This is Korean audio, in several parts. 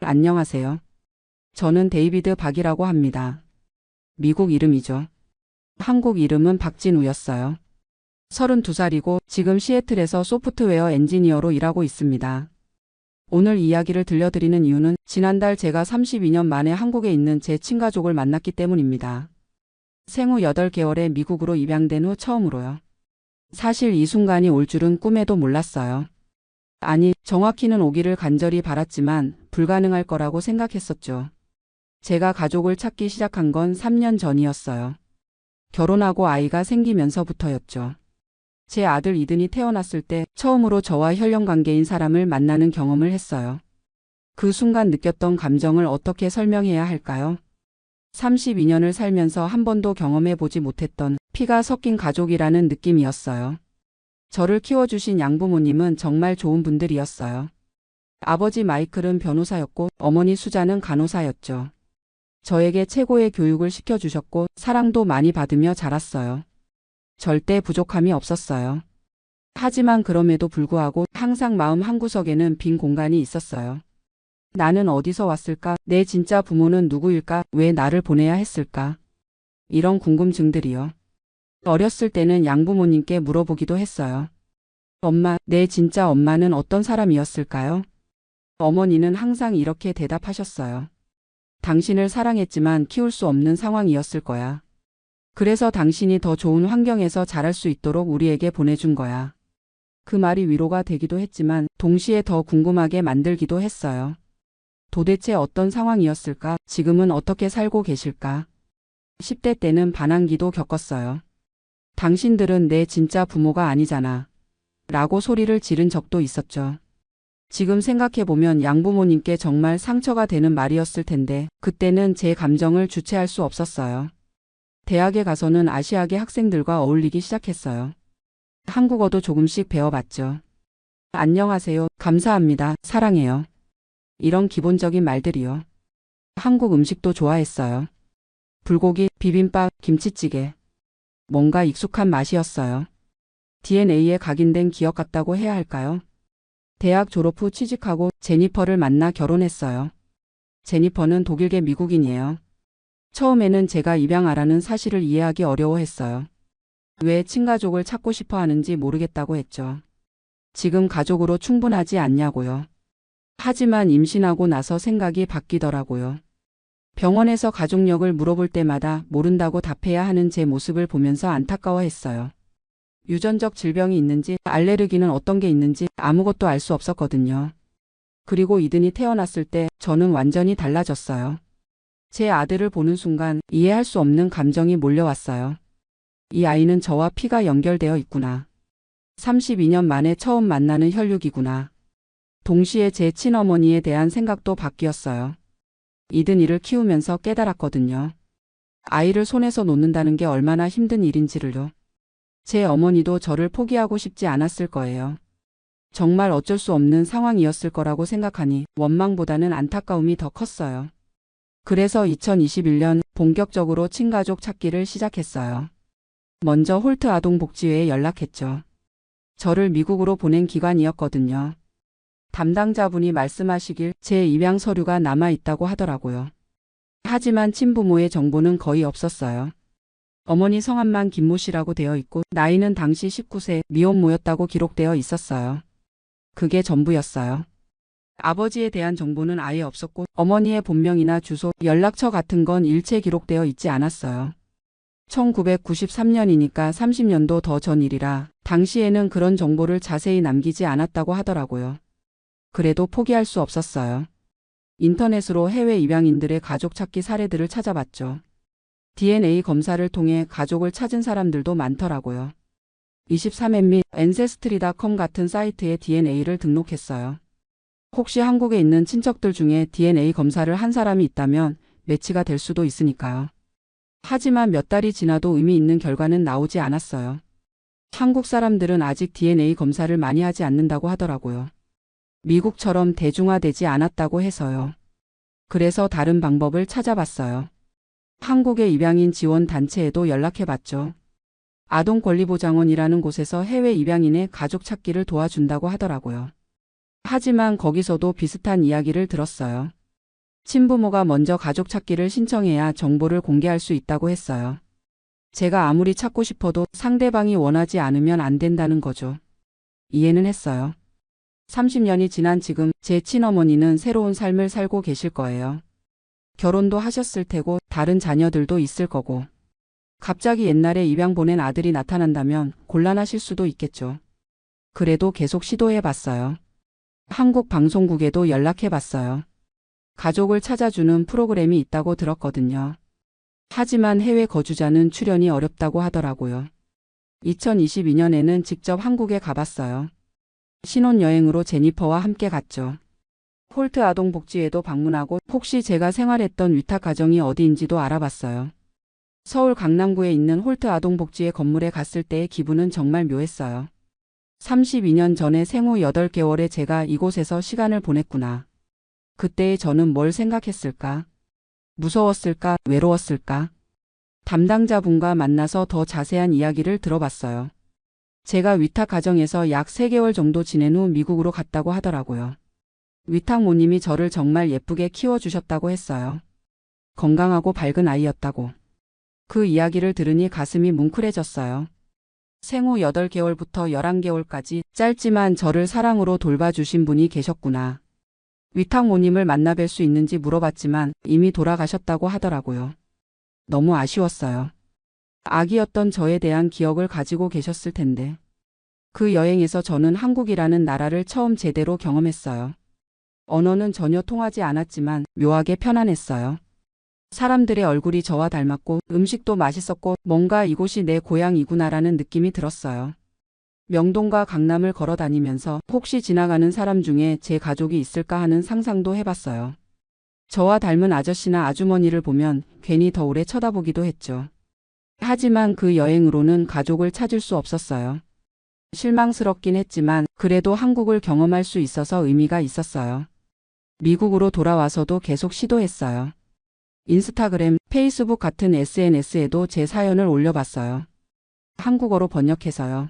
안녕하세요. 저는 데이비드 박이라고 합니다. 미국 이름이죠. 한국 이름은 박진우였어요. 32살이고 지금 시애틀에서 소프트웨어 엔지니어로 일하고 있습니다. 오늘 이야기를 들려드리는 이유는 지난달 제가 32년 만에 한국에 있는 제 친가족을 만났기 때문입니다. 생후 8개월에 미국으로 입양된 후 처음으로요. 사실 이 순간이 올 줄은 꿈에도 몰랐어요. 아니, 정확히는 오기를 간절히 바랐지만 불가능할 거라고 생각했었죠. 제가 가족을 찾기 시작한 건 3년 전이었어요. 결혼하고 아이가 생기면서부터였죠. 제 아들 이든이 태어났을 때 처음으로 저와 혈연 관계인 사람을 만나는 경험을 했어요. 그 순간 느꼈던 감정을 어떻게 설명해야 할까요? 32년을 살면서 한 번도 경험해 보지 못했던 피가 섞인 가족이라는 느낌이었어요. 저를 키워주신 양부모님은 정말 좋은 분들이었어요. 아버지 마이클은 변호사였고 어머니 수자는 간호사였죠. 저에게 최고의 교육을 시켜주셨고 사랑도 많이 받으며 자랐어요. 절대 부족함이 없었어요. 하지만 그럼에도 불구하고 항상 마음 한구석에는 빈 공간이 있었어요. 나는 어디서 왔을까? 내 진짜 부모는 누구일까? 왜 나를 보내야 했을까? 이런 궁금증들이요. 어렸을 때는 양부모님께 물어보기도 했어요. 엄마, 내 진짜 엄마는 어떤 사람이었을까요? 어머니는 항상 이렇게 대답하셨어요. 당신을 사랑했지만 키울 수 없는 상황이었을 거야. 그래서 당신이 더 좋은 환경에서 자랄 수 있도록 우리에게 보내준 거야. 그 말이 위로가 되기도 했지만 동시에 더 궁금하게 만들기도 했어요. 도대체 어떤 상황이었을까? 지금은 어떻게 살고 계실까? 10대 때는 반항기도 겪었어요. 당신들은 내 진짜 부모가 아니잖아. 라고 소리를 지른 적도 있었죠. 지금 생각해보면 양부모님께 정말 상처가 되는 말이었을 텐데 그때는 제 감정을 주체할 수 없었어요. 대학에 가서는 아시아계 학생들과 어울리기 시작했어요. 한국어도 조금씩 배워봤죠. 안녕하세요. 감사합니다. 사랑해요. 이런 기본적인 말들이요. 한국 음식도 좋아했어요. 불고기, 비빔밥, 김치찌개. 뭔가 익숙한 맛이었어요. DNA에 각인된 기억 같다고 해야 할까요? 대학 졸업 후 취직하고 제니퍼를 만나 결혼했어요. 제니퍼는 독일계 미국인이에요. 처음에는 제가 입양아라는 사실을 이해하기 어려워했어요. 왜 친가족을 찾고 싶어 하는지 모르겠다고 했죠. 지금 가족으로 충분하지 않냐고요. 하지만 임신하고 나서 생각이 바뀌더라고요. 병원에서 가족력을 물어볼 때마다 모른다고 답해야 하는 제 모습을 보면서 안타까워했어요. 유전적 질병이 있는지 알레르기는 어떤 게 있는지 아무것도 알 수 없었거든요. 그리고 이든이 태어났을 때 저는 완전히 달라졌어요. 제 아들을 보는 순간 이해할 수 없는 감정이 몰려왔어요. 이 아이는 저와 피가 연결되어 있구나. 32년 만에 처음 만나는 혈육이구나. 동시에 제 친어머니에 대한 생각도 바뀌었어요. 이든이를 키우면서 깨달았거든요. 아이를 손에서 놓는다는 게 얼마나 힘든 일인지를요. 제 어머니도 저를 포기하고 싶지 않았을 거예요. 정말 어쩔 수 없는 상황이었을 거라고 생각하니 원망보다는 안타까움이 더 컸어요. 그래서 2021년 본격적으로 친가족 찾기를 시작했어요. 먼저 홀트 아동복지회에 연락했죠. 저를 미국으로 보낸 기관이었거든요. 담당자분이 말씀하시길 제 입양 서류가 남아있다고 하더라고요. 하지만 친부모의 정보는 거의 없었어요. 어머니 성함만 김모 씨라고 되어 있고 나이는 당시 19세, 미혼모였다고 기록되어 있었어요. 그게 전부였어요. 아버지에 대한 정보는 아예 없었고 어머니의 본명이나 주소, 연락처 같은 건 일체 기록되어 있지 않았어요. 1993년이니까 30년도 더 전 일이라 당시에는 그런 정보를 자세히 남기지 않았다고 하더라고요. 그래도 포기할 수 없었어요. 인터넷으로 해외 입양인들의 가족 찾기 사례들을 찾아봤죠. DNA 검사를 통해 가족을 찾은 사람들도 많더라고요. 23앤 및 앤세스트리.com 같은 사이트에 DNA를 등록했어요. 혹시 한국에 있는 친척들 중에 DNA 검사를 한 사람이 있다면 매치가 될 수도 있으니까요. 하지만 몇 달이 지나도 의미 있는 결과는 나오지 않았어요. 한국 사람들은 아직 DNA 검사를 많이 하지 않는다고 하더라고요. 미국처럼 대중화되지 않았다고 해서요. 그래서 다른 방법을 찾아봤어요. 한국의 입양인 지원 단체에도 연락해봤죠. 아동권리보장원이라는 곳에서 해외 입양인의 가족 찾기를 도와준다고 하더라고요. 하지만 거기서도 비슷한 이야기를 들었어요. 친부모가 먼저 가족 찾기를 신청해야 정보를 공개할 수 있다고 했어요. 제가 아무리 찾고 싶어도 상대방이 원하지 않으면 안 된다는 거죠. 이해는 했어요. 30년이 지난 지금 제 친어머니는 새로운 삶을 살고 계실 거예요. 결혼도 하셨을 테고 다른 자녀들도 있을 거고. 갑자기 옛날에 입양 보낸 아들이 나타난다면 곤란하실 수도 있겠죠. 그래도 계속 시도해봤어요. 한국 방송국에도 연락해봤어요. 가족을 찾아주는 프로그램이 있다고 들었거든요. 하지만 해외 거주자는 출연이 어렵다고 하더라고요. 2022년에는 직접 한국에 가봤어요. 신혼여행으로 제니퍼와 함께 갔죠. 홀트 아동복지회도 방문하고 혹시 제가 생활했던 위탁 가정이 어디인지도 알아봤어요. 서울 강남구에 있는 홀트 아동복지회 건물에 갔을 때의 기분은 정말 묘했어요. 32년 전에 생후 8개월에 제가 이곳에서 시간을 보냈구나. 그때의 저는 뭘 생각했을까? 무서웠을까? 외로웠을까? 담당자분과 만나서 더 자세한 이야기를 들어봤어요. 제가 위탁 가정에서 약 3개월 정도 지낸 후 미국으로 갔다고 하더라고요. 위탁모님이 저를 정말 예쁘게 키워주셨다고 했어요. 건강하고 밝은 아이였다고. 그 이야기를 들으니 가슴이 뭉클해졌어요. 생후 8개월부터 11개월까지 짧지만 저를 사랑으로 돌봐주신 분이 계셨구나. 위탁모님을 만나 뵐 수 있는지 물어봤지만 이미 돌아가셨다고 하더라고요. 너무 아쉬웠어요. 아기였던 저에 대한 기억을 가지고 계셨을 텐데. 그 여행에서 저는 한국이라는 나라를 처음 제대로 경험했어요. 언어는 전혀 통하지 않았지만 묘하게 편안했어요. 사람들의 얼굴이 저와 닮았고 음식도 맛있었고 뭔가 이곳이 내 고향이구나라는 느낌이 들었어요. 명동과 강남을 걸어 다니면서 혹시 지나가는 사람 중에 제 가족이 있을까 하는 상상도 해봤어요. 저와 닮은 아저씨나 아주머니를 보면 괜히 더 오래 쳐다보기도 했죠. 하지만 그 여행으로는 가족을 찾을 수 없었어요. 실망스럽긴 했지만 그래도 한국을 경험할 수 있어서 의미가 있었어요. 미국으로 돌아와서도 계속 시도했어요. 인스타그램, 페이스북 같은 SNS에도 제 사연을 올려봤어요. 한국어로 번역해서요.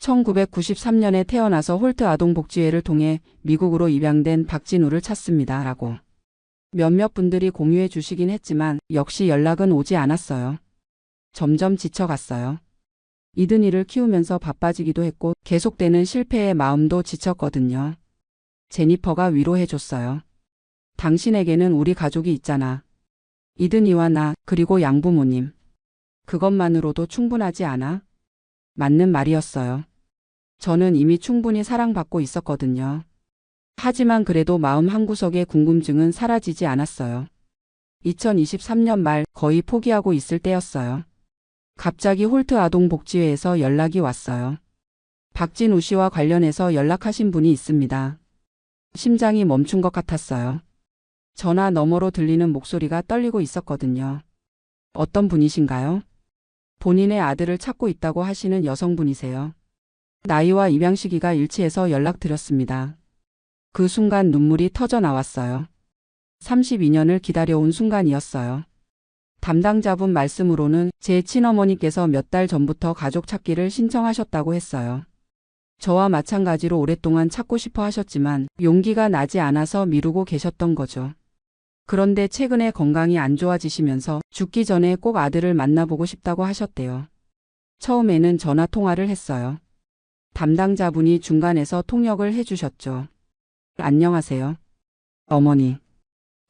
1993년에 태어나서 홀트 아동복지회를 통해 미국으로 입양된 박진우를 찾습니다. 라고. 몇몇 분들이 공유해 주시긴 했지만 역시 연락은 오지 않았어요. 점점 지쳐갔어요. 이든이를 키우면서 바빠지기도 했고 계속되는 실패에 마음도 지쳤거든요. 제니퍼가 위로해줬어요. 당신에게는 우리 가족이 있잖아. 이든이와 나 그리고 양부모님. 그것만으로도 충분하지 않아? 맞는 말이었어요. 저는 이미 충분히 사랑받고 있었거든요. 하지만 그래도 마음 한구석의 궁금증은 사라지지 않았어요. 2023년 말 거의 포기하고 있을 때였어요. 갑자기 홀트 아동복지회에서 연락이 왔어요. 박진우 씨와 관련해서 연락하신 분이 있습니다. 심장이 멈춘 것 같았어요. 전화 너머로 들리는 목소리가 떨리고 있었거든요. 어떤 분이신가요? 본인의 아들을 찾고 있다고 하시는 여성분이세요. 나이와 입양 시기가 일치해서 연락드렸습니다. 그 순간 눈물이 터져 나왔어요. 32년을 기다려온 순간이었어요. 담당자분 말씀으로는 제 친어머니께서 몇 달 전부터 가족 찾기를 신청하셨다고 했어요. 저와 마찬가지로 오랫동안 찾고 싶어 하셨지만 용기가 나지 않아서 미루고 계셨던 거죠. 그런데 최근에 건강이 안 좋아지시면서 죽기 전에 꼭 아들을 만나보고 싶다고 하셨대요. 처음에는 전화 통화를 했어요. 담당자분이 중간에서 통역을 해주셨죠. 안녕하세요. 어머니.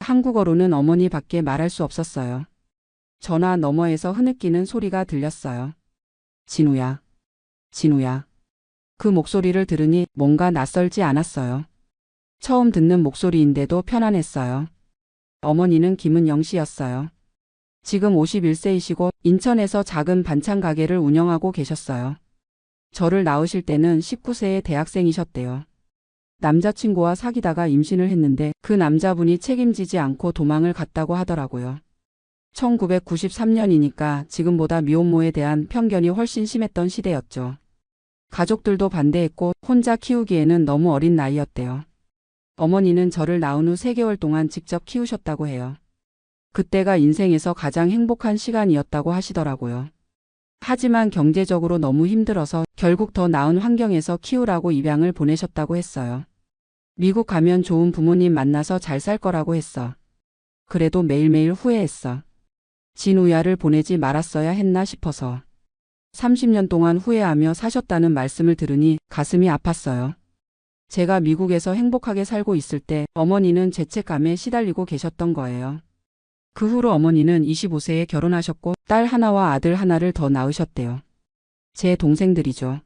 한국어로는 어머니밖에 말할 수 없었어요. 전화 너머에서 흐느끼는 소리가 들렸어요. 진우야. 진우야. 그 목소리를 들으니 뭔가 낯설지 않았어요. 처음 듣는 목소리인데도 편안했어요. 어머니는 김은영 씨였어요. 지금 51세이시고 인천에서 작은 반찬 가게를 운영하고 계셨어요. 저를 낳으실 때는 19세의 대학생이셨대요. 남자친구와 사귀다가 임신을 했는데 그 남자분이 책임지지 않고 도망을 갔다고 하더라고요. 1993년이니까 지금보다 미혼모에 대한 편견이 훨씬 심했던 시대였죠. 가족들도 반대했고 혼자 키우기에는 너무 어린 나이였대요. 어머니는 저를 낳은 후 3개월 동안 직접 키우셨다고 해요. 그때가 인생에서 가장 행복한 시간이었다고 하시더라고요. 하지만 경제적으로 너무 힘들어서 결국 더 나은 환경에서 키우라고 입양을 보내셨다고 했어요. 미국 가면 좋은 부모님 만나서 잘 살 거라고 했어. 그래도 매일매일 후회했어. 진우야를 보내지 말았어야 했나 싶어서. 30년 동안 후회하며 사셨다는 말씀을 들으니 가슴이 아팠어요. 제가 미국에서 행복하게 살고 있을 때 어머니는 죄책감에 시달리고 계셨던 거예요. 그 후로 어머니는 25세에 결혼하셨고 딸 하나와 아들 하나를 더 낳으셨대요. 제 동생들이죠.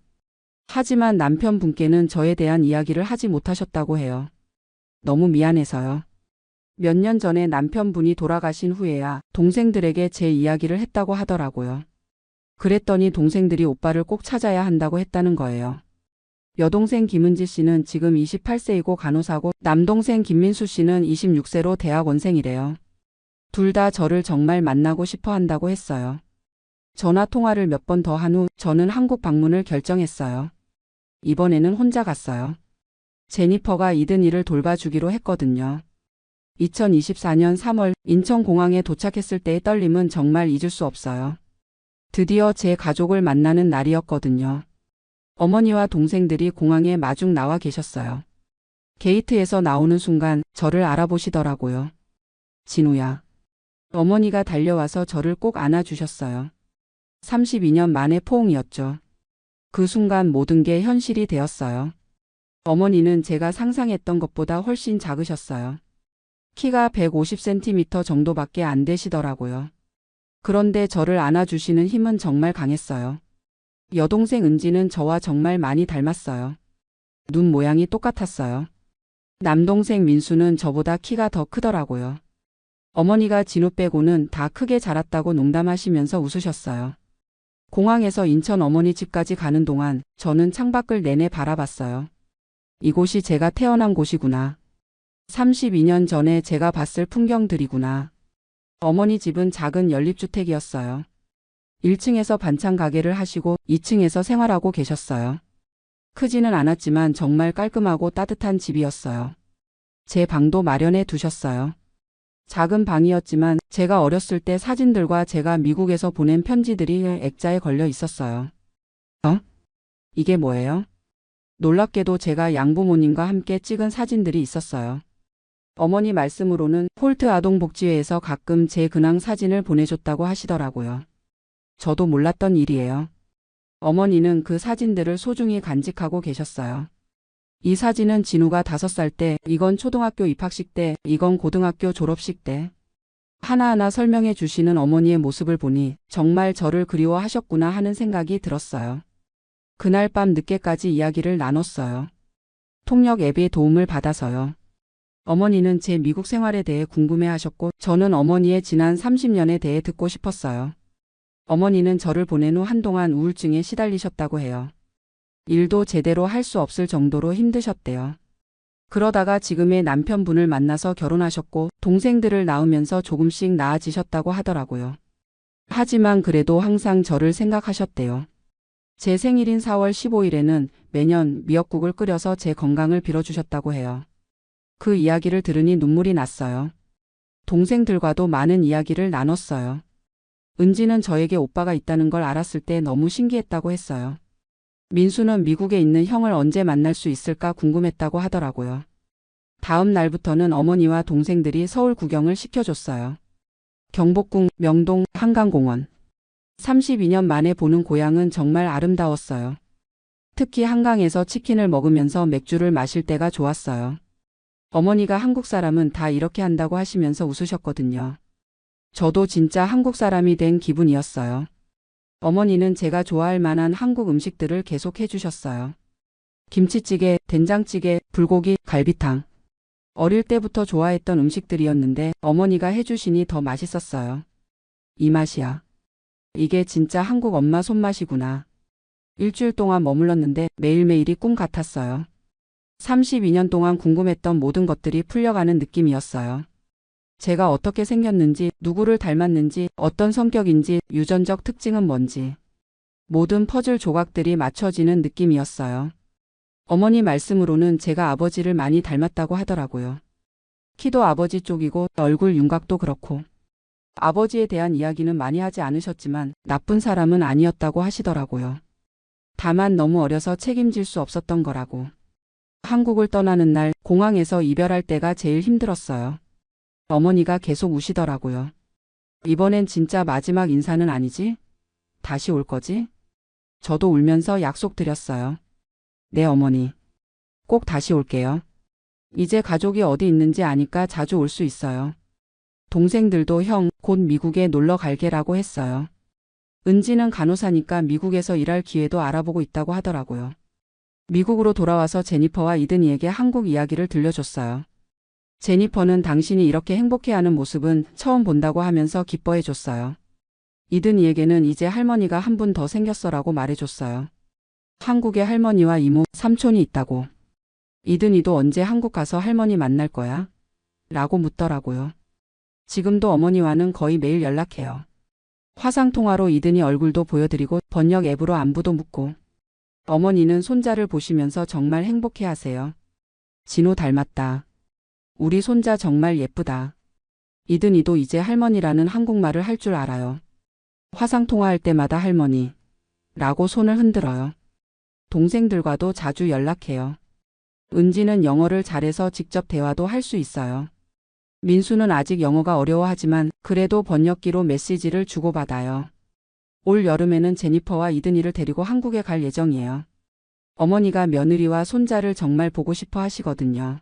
하지만 남편분께는 저에 대한 이야기를 하지 못하셨다고 해요. 너무 미안해서요. 몇 년 전에 남편분이 돌아가신 후에야 동생들에게 제 이야기를 했다고 하더라고요. 그랬더니 동생들이 오빠를 꼭 찾아야 한다고 했다는 거예요. 여동생 김은지 씨는 지금 28세이고 간호사고 남동생 김민수 씨는 26세로 대학원생이래요. 둘 다 저를 정말 만나고 싶어 한다고 했어요. 전화 통화를 몇 번 더 한 후 저는 한국 방문을 결정했어요. 이번에는 혼자 갔어요. 제니퍼가 이든이를 돌봐주기로 했거든요. 2024년 3월 인천공항에 도착했을 때의 떨림은 정말 잊을 수 없어요. 드디어 제 가족을 만나는 날이었거든요. 어머니와 동생들이 공항에 마중 나와 계셨어요. 게이트에서 나오는 순간 저를 알아보시더라고요. 진우야. 어머니가 달려와서 저를 꼭 안아주셨어요. 32년 만의 포옹이었죠. 그 순간 모든 게 현실이 되었어요. 어머니는 제가 상상했던 것보다 훨씬 작으셨어요. 키가 150cm 정도밖에 안 되시더라고요. 그런데 저를 안아주시는 힘은 정말 강했어요. 여동생 은지는 저와 정말 많이 닮았어요. 눈 모양이 똑같았어요. 남동생 민수는 저보다 키가 더 크더라고요. 어머니가 진우 빼고는 다 크게 자랐다고 농담하시면서 웃으셨어요. 공항에서 인천 어머니 집까지 가는 동안 저는 창밖을 내내 바라봤어요. 이곳이 제가 태어난 곳이구나. 32년 전에 제가 봤을 풍경들이구나. 어머니 집은 작은 연립주택이었어요. 1층에서 반찬 가게를 하시고 2층에서 생활하고 계셨어요. 크지는 않았지만 정말 깔끔하고 따뜻한 집이었어요. 제 방도 마련해 두셨어요. 작은 방이었지만 제가 어렸을 때 사진들과 제가 미국에서 보낸 편지들이 액자에 걸려 있었어요. 이게 뭐예요? 놀랍게도 제가 양부모님과 함께 찍은 사진들이 있었어요. 어머니 말씀으로는 홀트 아동복지회에서 가끔 제 근황 사진을 보내줬다고 하시더라고요. 저도 몰랐던 일이에요. 어머니는 그 사진들을 소중히 간직하고 계셨어요. 이 사진은 진우가 5살 때, 이건 초등학교 입학식 때, 이건 고등학교 졸업식 때. 하나하나 설명해 주시는 어머니의 모습을 보니 정말 저를 그리워하셨구나 하는 생각이 들었어요. 그날 밤 늦게까지 이야기를 나눴어요. 통역 앱의 도움을 받아서요. 어머니는 제 미국 생활에 대해 궁금해하셨고 저는 어머니의 지난 30년에 대해 듣고 싶었어요. 어머니는 저를 보낸 후 한동안 우울증에 시달리셨다고 해요. 일도 제대로 할 수 없을 정도로 힘드셨대요. 그러다가 지금의 남편분을 만나서 결혼하셨고 동생들을 낳으면서 조금씩 나아지셨다고 하더라고요. 하지만 그래도 항상 저를 생각하셨대요. 제 생일인 4월 15일에는 매년 미역국을 끓여서 제 건강을 빌어주셨다고 해요. 그 이야기를 들으니 눈물이 났어요. 동생들과도 많은 이야기를 나눴어요. 은지는 저에게 오빠가 있다는 걸 알았을 때 너무 신기했다고 했어요. 민수는 미국에 있는 형을 언제 만날 수 있을까 궁금했다고 하더라고요. 다음 날부터는 어머니와 동생들이 서울 구경을 시켜줬어요. 경복궁, 명동, 한강공원. 32년 만에 보는 고향은 정말 아름다웠어요. 특히 한강에서 치킨을 먹으면서 맥주를 마실 때가 좋았어요. 어머니가 한국 사람은 다 이렇게 한다고 하시면서 웃으셨거든요. 저도 진짜 한국 사람이 된 기분이었어요. 어머니는 제가 좋아할 만한 한국 음식들을 계속 해주셨어요. 김치찌개, 된장찌개, 불고기, 갈비탕. 어릴 때부터 좋아했던 음식들이었는데 어머니가 해주시니 더 맛있었어요. 이 맛이야. 이게 진짜 한국 엄마 손맛이구나. 일주일 동안 머물렀는데 매일매일이 꿈 같았어요. 32년 동안 궁금했던 모든 것들이 풀려가는 느낌이었어요. 제가 어떻게 생겼는지, 누구를 닮았는지, 어떤 성격인지, 유전적 특징은 뭔지. 모든 퍼즐 조각들이 맞춰지는 느낌이었어요. 어머니 말씀으로는 제가 아버지를 많이 닮았다고 하더라고요. 키도 아버지 쪽이고 얼굴 윤곽도 그렇고. 아버지에 대한 이야기는 많이 하지 않으셨지만 나쁜 사람은 아니었다고 하시더라고요. 다만 너무 어려서 책임질 수 없었던 거라고. 한국을 떠나는 날 공항에서 이별할 때가 제일 힘들었어요. 어머니가 계속 우시더라고요. 이번엔 진짜 마지막 인사는 아니지? 다시 올 거지? 저도 울면서 약속드렸어요. 네, 어머니. 꼭 다시 올게요. 이제 가족이 어디 있는지 아니까 자주 올 수 있어요. 동생들도 형, 곧 미국에 놀러 갈게라고 했어요. 은지는 간호사니까 미국에서 일할 기회도 알아보고 있다고 하더라고요. 미국으로 돌아와서 제니퍼와 이든이에게 한국 이야기를 들려줬어요. 제니퍼는 당신이 이렇게 행복해하는 모습은 처음 본다고 하면서 기뻐해줬어요. 이든이에게는 이제 할머니가 한 분 더 생겼어라고 말해줬어요. 한국에 할머니와 이모, 삼촌이 있다고. 이든이도 언제 한국 가서 할머니 만날 거야? 라고 묻더라고요. 지금도 어머니와는 거의 매일 연락해요. 화상통화로 이든이 얼굴도 보여드리고 번역 앱으로 안부도 묻고. 어머니는 손자를 보시면서 정말 행복해하세요. 진호 닮았다. 우리 손자 정말 예쁘다. 이든이도 이제 할머니라는 한국말을 할 줄 알아요. 화상통화할 때마다 할머니 라고 손을 흔들어요. 동생들과도 자주 연락해요. 은지는 영어를 잘해서 직접 대화도 할 수 있어요. 민수는 아직 영어가 어려워하지만 그래도 번역기로 메시지를 주고받아요. 올 여름에는 제니퍼와 이든이를 데리고 한국에 갈 예정이에요. 어머니가 며느리와 손자를 정말 보고 싶어 하시거든요.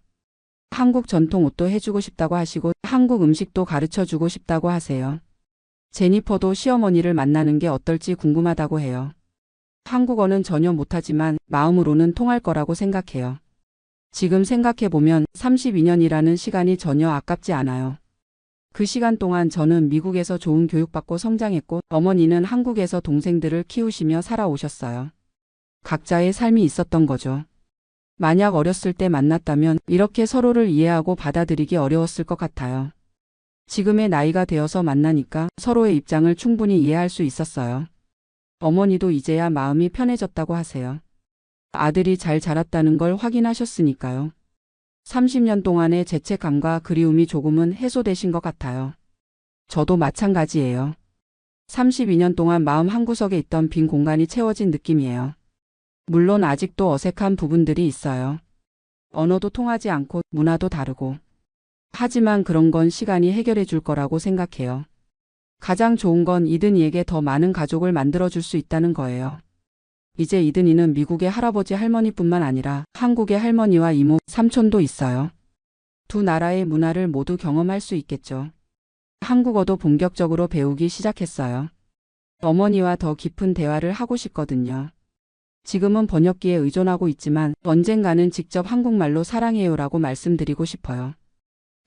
한국 전통 옷도 해주고 싶다고 하시고 한국 음식도 가르쳐주고 싶다고 하세요. 제니퍼도 시어머니를 만나는 게 어떨지 궁금하다고 해요. 한국어는 전혀 못하지만 마음으로는 통할 거라고 생각해요. 지금 생각해보면 32년이라는 시간이 전혀 아깝지 않아요. 그 시간 동안 저는 미국에서 좋은 교육받고 성장했고 어머니는 한국에서 동생들을 키우시며 살아오셨어요. 각자의 삶이 있었던 거죠. 만약 어렸을 때 만났다면 이렇게 서로를 이해하고 받아들이기 어려웠을 것 같아요. 지금의 나이가 되어서 만나니까 서로의 입장을 충분히 이해할 수 있었어요. 어머니도 이제야 마음이 편해졌다고 하세요. 아들이 잘 자랐다는 걸 확인하셨으니까요. 30년 동안의 죄책감과 그리움이 조금은 해소되신 것 같아요. 저도 마찬가지예요. 32년 동안 마음 한구석에 있던 빈 공간이 채워진 느낌이에요. 물론 아직도 어색한 부분들이 있어요. 언어도 통하지 않고 문화도 다르고. 하지만 그런 건 시간이 해결해 줄 거라고 생각해요. 가장 좋은 건 이든이에게 더 많은 가족을 만들어줄 수 있다는 거예요. 이제 이든이는 미국의 할아버지 할머니뿐만 아니라 한국의 할머니와 이모, 삼촌도 있어요. 두 나라의 문화를 모두 경험할 수 있겠죠. 한국어도 본격적으로 배우기 시작했어요. 어머니와 더 깊은 대화를 하고 싶거든요. 지금은 번역기에 의존하고 있지만 언젠가는 직접 한국말로 사랑해요라고 말씀드리고 싶어요.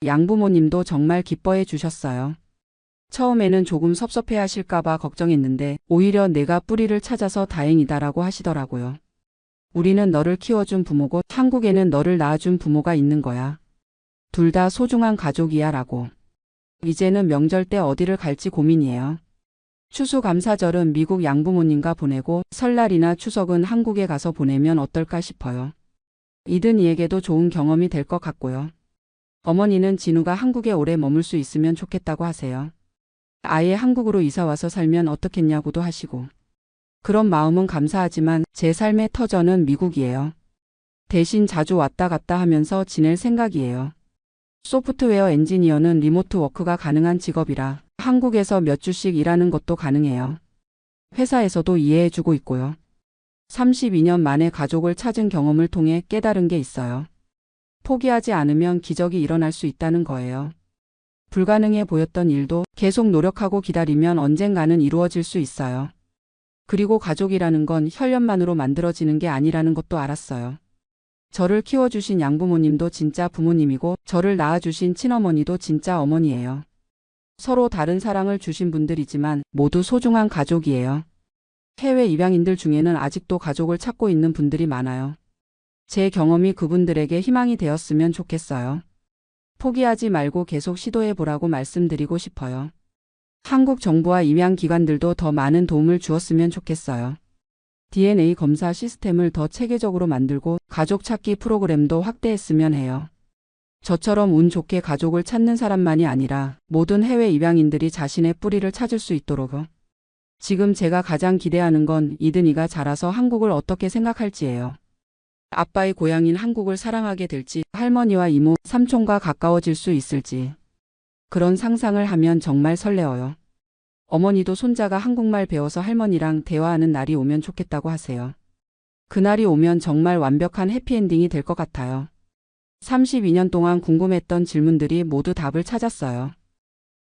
양부모님도 정말 기뻐해 주셨어요. 처음에는 조금 섭섭해 하실까봐 걱정했는데 오히려 내가 뿌리를 찾아서 다행이다라고 하시더라고요. 우리는 너를 키워준 부모고 한국에는 너를 낳아준 부모가 있는 거야. 둘 다 소중한 가족이야 라고. 이제는 명절 때 어디를 갈지 고민이에요. 추수감사절은 미국 양부모님과 보내고 설날이나 추석은 한국에 가서 보내면 어떨까 싶어요. 이든이에게도 좋은 경험이 될 것 같고요. 어머니는 진우가 한국에 오래 머물 수 있으면 좋겠다고 하세요. 아예 한국으로 이사와서 살면 어떻겠냐고도 하시고. 그런 마음은 감사하지만 제 삶의 터전은 미국이에요. 대신 자주 왔다 갔다 하면서 지낼 생각이에요. 소프트웨어 엔지니어는 리모트 워크가 가능한 직업이라 한국에서 몇 주씩 일하는 것도 가능해요. 회사에서도 이해해주고 있고요. 32년 만에 가족을 찾은 경험을 통해 깨달은 게 있어요. 포기하지 않으면 기적이 일어날 수 있다는 거예요. 불가능해 보였던 일도 계속 노력하고 기다리면 언젠가는 이루어질 수 있어요. 그리고 가족이라는 건 혈연만으로 만들어지는 게 아니라는 것도 알았어요. 저를 키워주신 양부모님도 진짜 부모님이고 저를 낳아주신 친어머니도 진짜 어머니예요. 서로 다른 사랑을 주신 분들이지만 모두 소중한 가족이에요. 해외 입양인들 중에는 아직도 가족을 찾고 있는 분들이 많아요. 제 경험이 그분들에게 희망이 되었으면 좋겠어요. 포기하지 말고 계속 시도해보라고 말씀드리고 싶어요. 한국 정부와 입양기관들도 더 많은 도움을 주었으면 좋겠어요. DNA 검사 시스템을 더 체계적으로 만들고 가족 찾기 프로그램도 확대했으면 해요. 저처럼 운 좋게 가족을 찾는 사람만이 아니라 모든 해외 입양인들이 자신의 뿌리를 찾을 수 있도록. 지금 제가 가장 기대하는 건 이든이가 자라서 한국을 어떻게 생각할지예요. 아빠의 고향인 한국을 사랑하게 될지, 할머니와 이모, 삼촌과 가까워질 수 있을지. 그런 상상을 하면 정말 설레어요. 어머니도 손자가 한국말 배워서 할머니랑 대화하는 날이 오면 좋겠다고 하세요. 그날이 오면 정말 완벽한 해피엔딩이 될 것 같아요. 32년 동안 궁금했던 질문들이 모두 답을 찾았어요.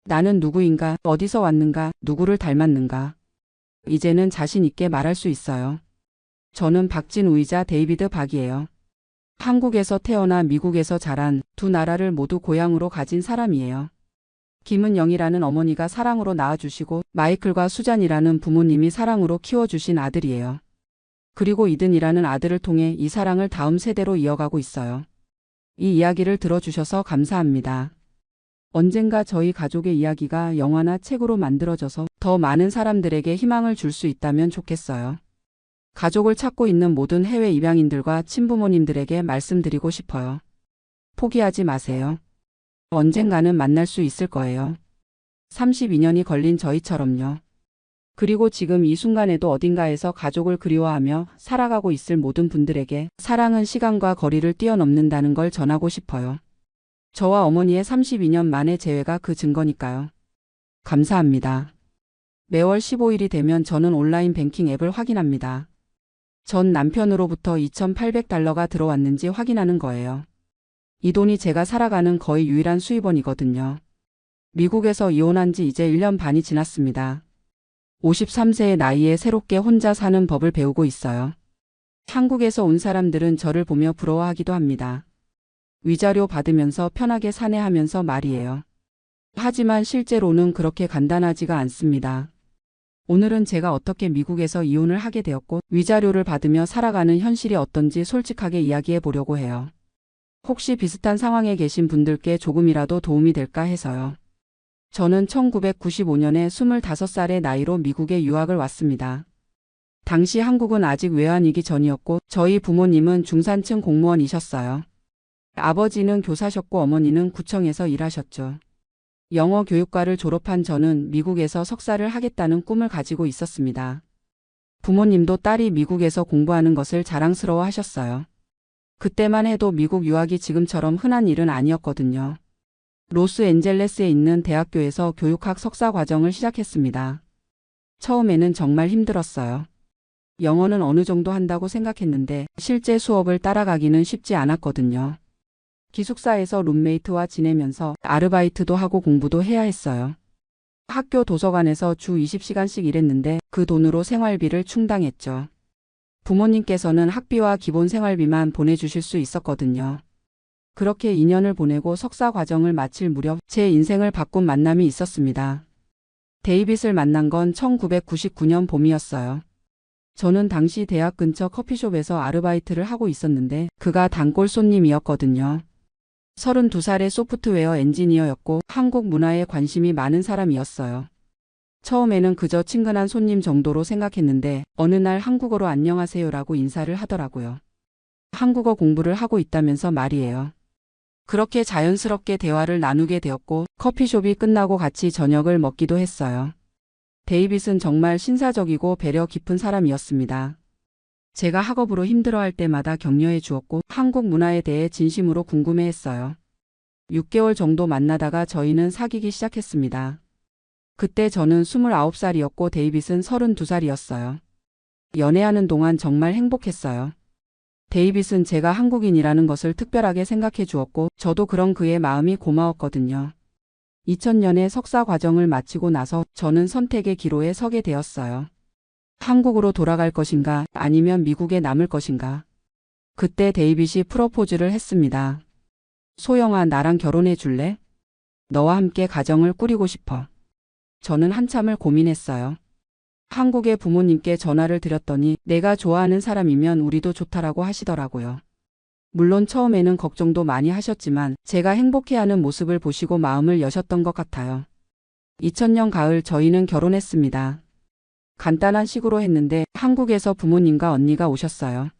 나는 누구인가, 어디서 왔는가, 누구를 닮았는가. 이제는 자신 있게 말할 수 있어요. 저는 박진우이자 데이비드 박이에요. 한국에서 태어나 미국에서 자란 두 나라를 모두 고향으로 가진 사람이에요. 김은영이라는 어머니가 사랑으로 낳아주시고 마이클과 수잔이라는 부모님이 사랑으로 키워주신 아들이에요. 그리고 이든이라는 아들을 통해 이 사랑을 다음 세대로 이어가고 있어요. 이 이야기를 들어주셔서 감사합니다. 언젠가 저희 가족의 이야기가 영화나 책으로 만들어져서 더 많은 사람들에게 희망을 줄 수 있다면 좋겠어요. 가족을 찾고 있는 모든 해외 입양인들과 친부모님들에게 말씀드리고 싶어요. 포기하지 마세요. 언젠가는 만날 수 있을 거예요. 32년이 걸린 저희처럼요. 그리고 지금 이 순간에도 어딘가에서 가족을 그리워하며 살아가고 있을 모든 분들에게 사랑은 시간과 거리를 뛰어넘는다는 걸 전하고 싶어요. 저와 어머니의 32년 만의 재회가 그 증거니까요. 감사합니다. 매월 15일이 되면 저는 온라인 뱅킹 앱을 확인합니다. 전 남편으로부터 $2,800가 들어왔는지 확인하는 거예요. 이 돈이 제가 살아가는 거의 유일한 수입원이거든요. 미국에서 이혼한 지 이제 1년 반이 지났습니다. 53세의 나이에 새롭게 혼자 사는 법을 배우고 있어요. 한국에서 온 사람들은 저를 보며 부러워하기도 합니다. 위자료 받으면서 편하게 사네 하면서 말이에요. 하지만 실제로는 그렇게 간단하지가 않습니다. 오늘은 제가 어떻게 미국에서 이혼을 하게 되었고 위자료를 받으며 살아가는 현실이 어떤지 솔직하게 이야기해 보려고 해요. 혹시 비슷한 상황에 계신 분들께 조금이라도 도움이 될까 해서요. 저는 1995년에 25살의 나이로 미국에 유학을 왔습니다. 당시 한국은 아직 외환위기 전이었고 저희 부모님은 중산층 공무원이셨어요. 아버지는 교사셨고 어머니는 구청에서 일하셨죠. 영어 교육과를 졸업한 저는 미국에서 석사를 하겠다는 꿈을 가지고 있었습니다. 부모님도 딸이 미국에서 공부하는 것을 자랑스러워 하셨어요. 그때만 해도 미국 유학이 지금처럼 흔한 일은 아니었거든요. 로스앤젤레스에 있는 대학교에서 교육학 석사 과정을 시작했습니다. 처음에는 정말 힘들었어요. 영어는 어느 정도 한다고 생각했는데 실제 수업을 따라가기는 쉽지 않았거든요. 기숙사에서 룸메이트와 지내면서 아르바이트도 하고 공부도 해야 했어요. 학교 도서관에서 주 20시간씩 일했는데 그 돈으로 생활비를 충당했죠. 부모님께서는 학비와 기본 생활비만 보내주실 수 있었거든요. 그렇게 2년을 보내고 석사 과정을 마칠 무렵 제 인생을 바꾼 만남이 있었습니다. 데이빗을 만난 건 1999년 봄이었어요. 저는 당시 대학 근처 커피숍에서 아르바이트를 하고 있었는데 그가 단골 손님이었거든요. 32살의 소프트웨어 엔지니어였고 한국 문화에 관심이 많은 사람이었어요. 처음에는 그저 친근한 손님 정도로 생각했는데 어느 날 한국어로 안녕하세요라고 인사를 하더라고요. 한국어 공부를 하고 있다면서 말이에요. 그렇게 자연스럽게 대화를 나누게 되었고 커피숍이 끝나고 같이 저녁을 먹기도 했어요. 데이빗은 정말 신사적이고 배려 깊은 사람이었습니다. 제가 학업으로 힘들어할 때마다 격려해 주었고 한국 문화에 대해 진심으로 궁금해했어요. 6개월 정도 만나다가 저희는 사귀기 시작했습니다. 그때 저는 29살이었고 데이빗은 32살이었어요. 연애하는 동안 정말 행복했어요. 데이빗은 제가 한국인이라는 것을 특별하게 생각해 주었고 저도 그런 그의 마음이 고마웠거든요. 2000년에 석사 과정을 마치고 나서 저는 선택의 기로에 서게 되었어요. 한국으로 돌아갈 것인가 아니면 미국에 남을 것인가. 그때 데이빗이 프로포즈를 했습니다. 소영아, 나랑 결혼해 줄래? 너와 함께 가정을 꾸리고 싶어. 저는 한참을 고민했어요. 한국의 부모님께 전화를 드렸더니 내가 좋아하는 사람이면 우리도 좋다라고 하시더라고요. 물론 처음에는 걱정도 많이 하셨지만 제가 행복해하는 모습을 보시고 마음을 여셨던 것 같아요. 2000년 가을 저희는 결혼했습니다. 간단한 식으로 했는데 한국에서 부모님과 언니가 오셨어요.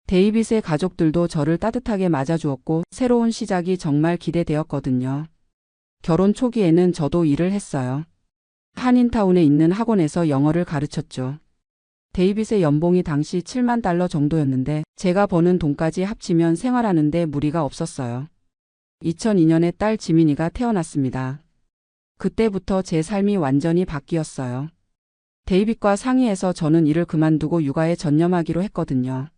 데이빗의 가족들도 저를 따뜻하게 맞아주었고 새로운 시작이 정말 기대되었거든요. 결혼 초기에는 저도 일을 했어요. 한인타운에 있는 학원에서 영어를 가르쳤죠. 데이빗의 연봉이 당시 $70,000 정도였는데 제가 버는 돈까지 합치면 생활하는데 무리가 없었어요. 2002년에 딸 지민이가 태어났습니다. 그때부터 제 삶이 완전히 바뀌었어요. 데이빗과 상의해서 저는 일을 그만두고 육아에 전념하기로 했거든요.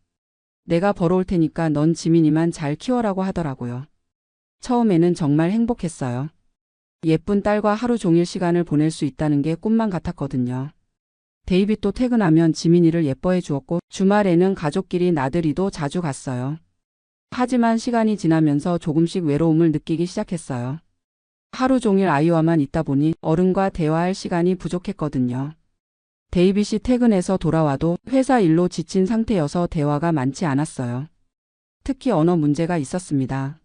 내가 벌어올 테니까 넌 지민이만 잘 키워라고 하더라고요. 처음에는 정말 행복했어요. 예쁜 딸과 하루 종일 시간을 보낼 수 있다는 게 꿈만 같았거든요. 데이빗도 퇴근하면 지민이를 예뻐해 주었고 주말에는 가족끼리 나들이도 자주 갔어요. 하지만 시간이 지나면서 조금씩 외로움을 느끼기 시작했어요. 하루 종일 아이와만 있다 보니 어른과 대화할 시간이 부족했거든요. 데이빗이 퇴근해서 돌아와도 회사 일로 지친 상태여서 대화가 많지 않았어요. 특히 언어 문제가 있었습니다.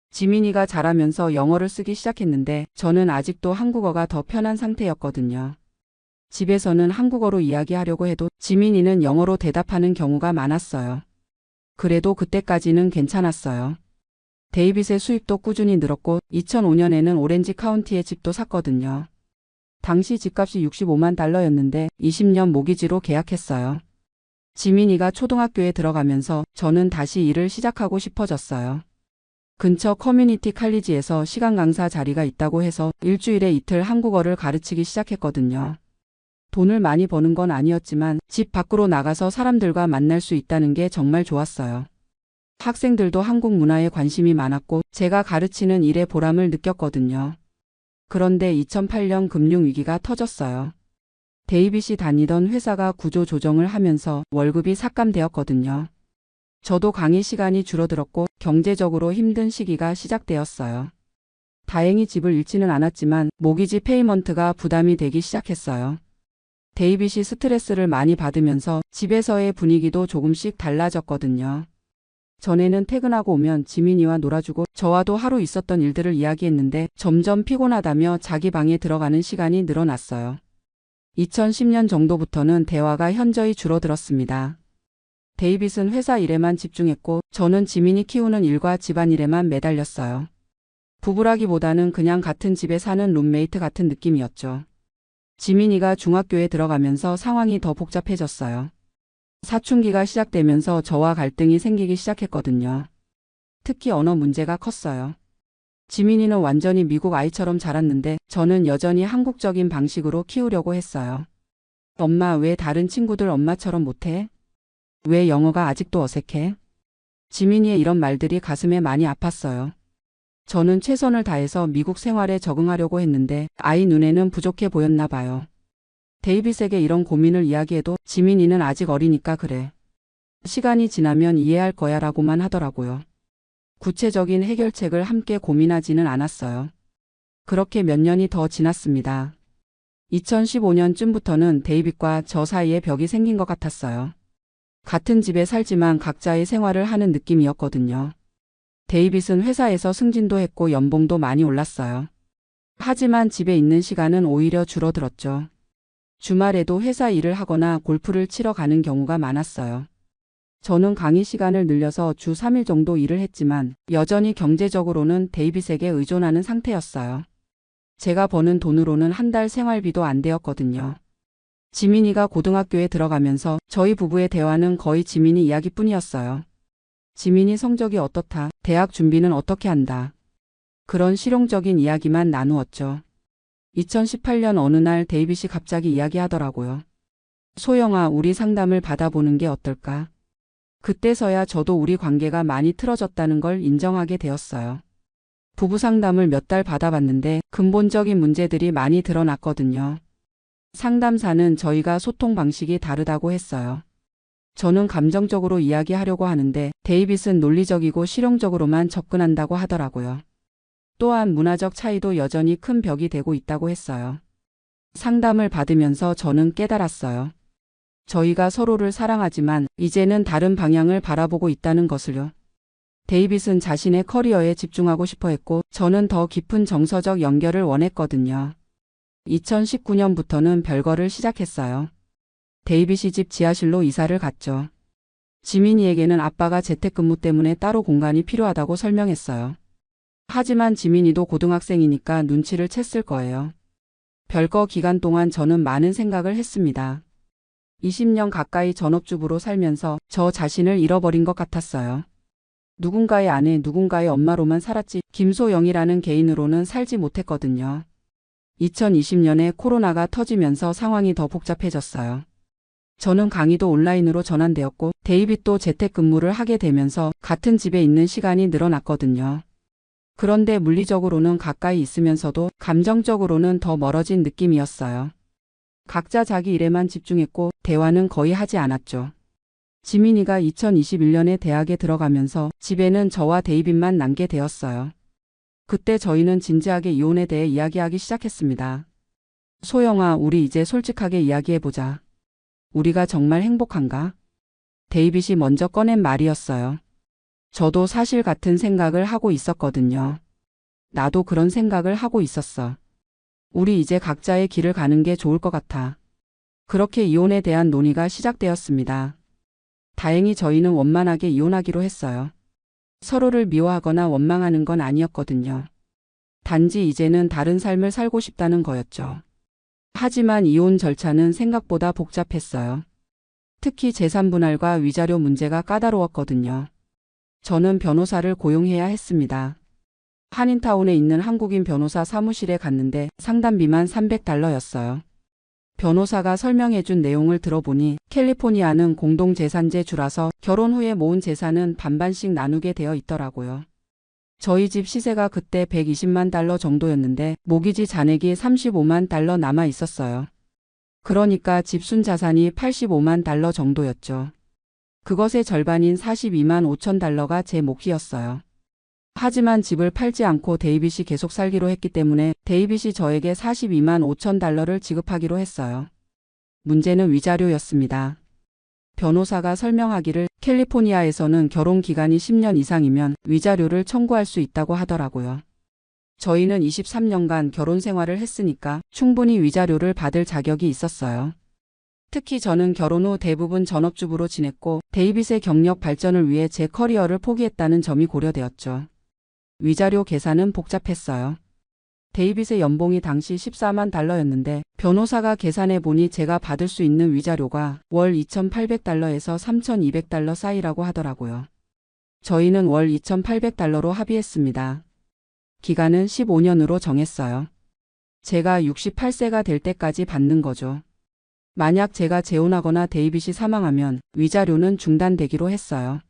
지민이가 자라면서 영어를 쓰기 시작했는데 저는 아직도 한국어가 더 편한 상태였거든요. 집에서는 한국어로 이야기하려고 해도 지민이는 영어로 대답하는 경우가 많았어요. 그래도 그때까지는 괜찮았어요. 데이빗의 수입도 꾸준히 늘었고 2005년에는 오렌지 카운티에 집도 샀거든요. 당시 집값이 65만 달러였는데 20년 모기지로 계약했어요. 지민이가 초등학교에 들어가면서 저는 다시 일을 시작하고 싶어졌어요. 근처 커뮤니티 칼리지에서 시간 강사 자리가 있다고 해서 일주일에 이틀 한국어를 가르치기 시작했거든요. 돈을 많이 버는 건 아니었지만 집 밖으로 나가서 사람들과 만날 수 있다는 게 정말 좋았어요. 학생들도 한국 문화에 관심이 많았고 제가 가르치는 일에 보람을 느꼈거든요. 그런데 2008년 금융위기가 터졌어요. 데이빗이 다니던 회사가 구조 조정을 하면서 월급이 삭감되었거든요. 저도 강의 시간이 줄어들었고 경제적으로 힘든 시기가 시작되었어요. 다행히 집을 잃지는 않았지만 모기지 페이먼트가 부담이 되기 시작했어요. 데이빗이 스트레스를 많이 받으면서 집에서의 분위기도 조금씩 달라졌거든요. 전에는 퇴근하고 오면 지민이와 놀아주고 저와도 하루 있었던 일들을 이야기했는데 점점 피곤하다며 자기 방에 들어가는 시간이 늘어났어요. 2010년 정도부터는 대화가 현저히 줄어들었습니다. 데이빗은 회사 일에만 집중했고 저는 지민이 키우는 일과 집안일에만 매달렸어요. 부부라기보다는 그냥 같은 집에 사는 룸메이트 같은 느낌이었죠. 지민이가 중학교에 들어가면서 상황이 더 복잡해졌어요. 사춘기가 시작되면서 저와 갈등이 생기기 시작했거든요. 특히 언어 문제가 컸어요. 지민이는 완전히 미국 아이처럼 자랐는데 저는 여전히 한국적인 방식으로 키우려고 했어요. 엄마, 왜 다른 친구들 엄마처럼 못해? 왜 영어가 아직도 어색해? 지민이의 이런 말들이 가슴에 많이 아팠어요. 저는 최선을 다해서 미국 생활에 적응하려고 했는데 아이 눈에는 부족해 보였나 봐요. 데이빗에게 이런 고민을 이야기해도 지민이는 아직 어리니까 그래. 시간이 지나면 이해할 거야 라고만 하더라고요. 구체적인 해결책을 함께 고민하지는 않았어요. 그렇게 몇 년이 더 지났습니다. 2015년쯤부터는 데이빗과 저 사이에 벽이 생긴 것 같았어요. 같은 집에 살지만 각자의 생활을 하는 느낌이었거든요. 데이빗은 회사에서 승진도 했고 연봉도 많이 올랐어요. 하지만 집에 있는 시간은 오히려 줄어들었죠. 주말에도 회사 일을 하거나 골프를 치러 가는 경우가 많았어요. 저는 강의 시간을 늘려서 주 3일 정도 일을 했지만 여전히 경제적으로는 데이빗에게 의존하는 상태였어요. 제가 버는 돈으로는 한 달 생활비도 안 되었거든요. 지민이가 고등학교에 들어가면서 저희 부부의 대화는 거의 지민이 이야기뿐이었어요. 지민이 성적이 어떻다, 대학 준비는 어떻게 한다. 그런 실용적인 이야기만 나누었죠. 2018년 어느 날 데이빗이 갑자기 이야기하더라고요. 소영아, 우리 상담을 받아보는 게 어떨까? 그때서야 저도 우리 관계가 많이 틀어졌다는 걸 인정하게 되었어요. 부부 상담을 몇 달 받아봤는데 근본적인 문제들이 많이 드러났거든요. 상담사는 저희가 소통 방식이 다르다고 했어요. 저는 감정적으로 이야기하려고 하는데 데이빗은 논리적이고 실용적으로만 접근한다고 하더라고요. 또한 문화적 차이도 여전히 큰 벽이 되고 있다고 했어요. 상담을 받으면서 저는 깨달았어요. 저희가 서로를 사랑하지만 이제는 다른 방향을 바라보고 있다는 것을요. 데이빗은 자신의 커리어에 집중하고 싶어 했고 저는 더 깊은 정서적 연결을 원했거든요. 2019년부터는 별거를 시작했어요. 데이빗이 집 지하실로 이사를 갔죠. 지민이에게는 아빠가 재택근무 때문에 따로 공간이 필요하다고 설명했어요. 하지만 지민이도 고등학생이니까 눈치를 챘을 거예요. 별거 기간 동안 저는 많은 생각을 했습니다. 20년 가까이 전업주부로 살면서 저 자신을 잃어버린 것 같았어요. 누군가의 아내, 누군가의 엄마로만 살았지 김소영이라는 개인으로는 살지 못했거든요. 2020년에 코로나가 터지면서 상황이 더 복잡해졌어요. 저는 강의도 온라인으로 전환되었고 데이빗도 재택근무를 하게 되면서 같은 집에 있는 시간이 늘어났거든요. 그런데 물리적으로는 가까이 있으면서도 감정적으로는 더 멀어진 느낌이었어요. 각자 자기 일에만 집중했고 대화는 거의 하지 않았죠. 지민이가 2021년에 대학에 들어가면서 집에는 저와 데이빗만 남게 되었어요. 그때 저희는 진지하게 이혼에 대해 이야기하기 시작했습니다. 소영아, 우리 이제 솔직하게 이야기해보자. 우리가 정말 행복한가? 데이빗이 먼저 꺼낸 말이었어요. 저도 사실 같은 생각을 하고 있었거든요. 나도 그런 생각을 하고 있었어. 우리 이제 각자의 길을 가는 게 좋을 것 같아. 그렇게 이혼에 대한 논의가 시작되었습니다. 다행히 저희는 원만하게 이혼하기로 했어요. 서로를 미워하거나 원망하는 건 아니었거든요. 단지 이제는 다른 삶을 살고 싶다는 거였죠. 하지만 이혼 절차는 생각보다 복잡했어요. 특히 재산분할과 위자료 문제가 까다로웠거든요. 저는 변호사를 고용해야 했습니다. 한인타운에 있는 한국인 변호사 사무실에 갔는데 상담비만 $300였어요. 변호사가 설명해준 내용을 들어보니 캘리포니아는 공동재산제 주라서 결혼 후에 모은 재산은 반반씩 나누게 되어 있더라고요. 저희 집 시세가 그때 $120만 정도였는데 모기지 잔액이 $35만 남아 있었어요. 그러니까 집순 자산이 $85만 정도였죠. 그것의 절반인 $42만 5천 제 몫이었어요. 하지만 집을 팔지 않고 데이빗이 계속 살기로 했기 때문에 데이빗이 저에게 $42만 5천 지급하기로 했어요. 문제는 위자료였습니다. 변호사가 설명하기를 캘리포니아에서는 결혼 기간이 10년 이상이면 위자료를 청구할 수 있다고 하더라고요. 저희는 23년간 결혼 생활을 했으니까 충분히 위자료를 받을 자격이 있었어요. 특히 저는 결혼 후 대부분 전업주부로 지냈고 데이빗의 경력 발전을 위해 제 커리어를 포기했다는 점이 고려되었죠. 위자료 계산은 복잡했어요. 데이빗의 연봉이 당시 $14만 변호사가 계산해 보니 제가 받을 수 있는 위자료가 월 $2,800에서 $3,200 사이라고 하더라고요. 저희는 월 $2,800로 합의했습니다. 기간은 15년으로 정했어요. 제가 68세가 될 때까지 받는 거죠. 만약 제가 재혼하거나 데이빗이 사망하면 위자료는 중단되기로 했어요.